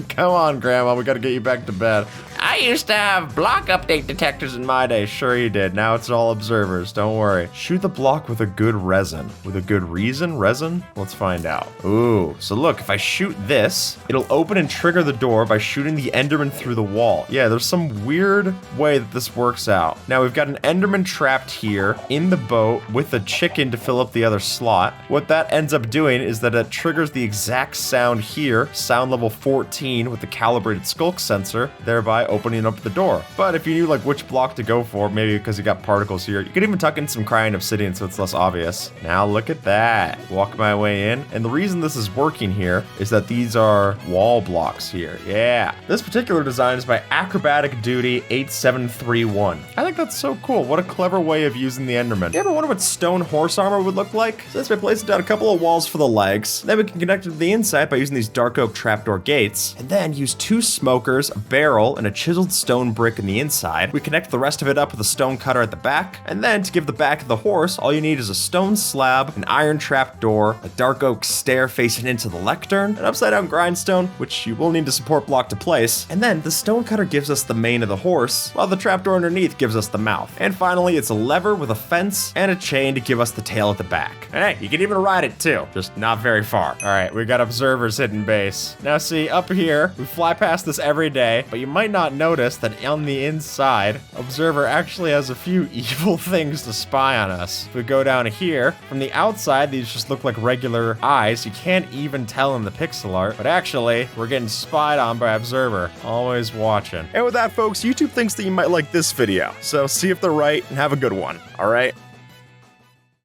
Come on, Grandma, we gotta get you back to bed. I used to have block update detectors in my day. Sure you did. Now it's all observers. Don't worry. Shoot the block with a good resin. With a good reason? Resin? Let's find out. Ooh, so look, if I shoot this, it'll open and trigger the door by shooting the Enderman through the wall. Yeah, there's some weird way that this works out. Now we've got an Enderman trapped here in the boat with a chicken to fill up the other slot. What that ends up doing is that it triggers the exact sound here, sound level 14 with the calibrated skulk sensor, thereby opening up the door. But if you knew like which block to go for, maybe because you got particles here, you could even tuck in some crying obsidian so it's less obvious. Now look at that. Walk my way in. And the reason this is working here is that these are wall blocks here. Yeah. This particular design is by Acrobatic Duty 8731. I think that's so cool. What a clever way of using the Enderman. You ever wonder what stone horse armor would look like? So that's by placing down a couple of walls for the legs. Then we can connect it to the inside by using these dark oak trapdoor gates. And then use 2 smokers, a barrel, and a chiseled stone brick in the inside. We connect the rest of it up with a stone cutter at the back. And then to give the back of the horse, all you need is a stone slab, an iron trap door, a dark oak stair facing into the lectern, an upside down grindstone, which you will need to support block to place. And then the stone cutter gives us the mane of the horse, while the trapdoor underneath gives us the mouth. And finally, it's a lever with a fence and a chain to give us the tail at the back. And hey, you can even ride it too, just not very far. All right, we got observers hidden base. Now see, up here, we fly past this every day, but you might not notice that on the inside, Observer actually has a few evil things to spy on us. If we go down here, from the outside, these just look like regular eyes. You can't even tell in the pixel art, but actually, we're getting spied on by Observer, always watching. And with that, folks, YouTube thinks that you might like this video, so see if they're right and have a good one, all right?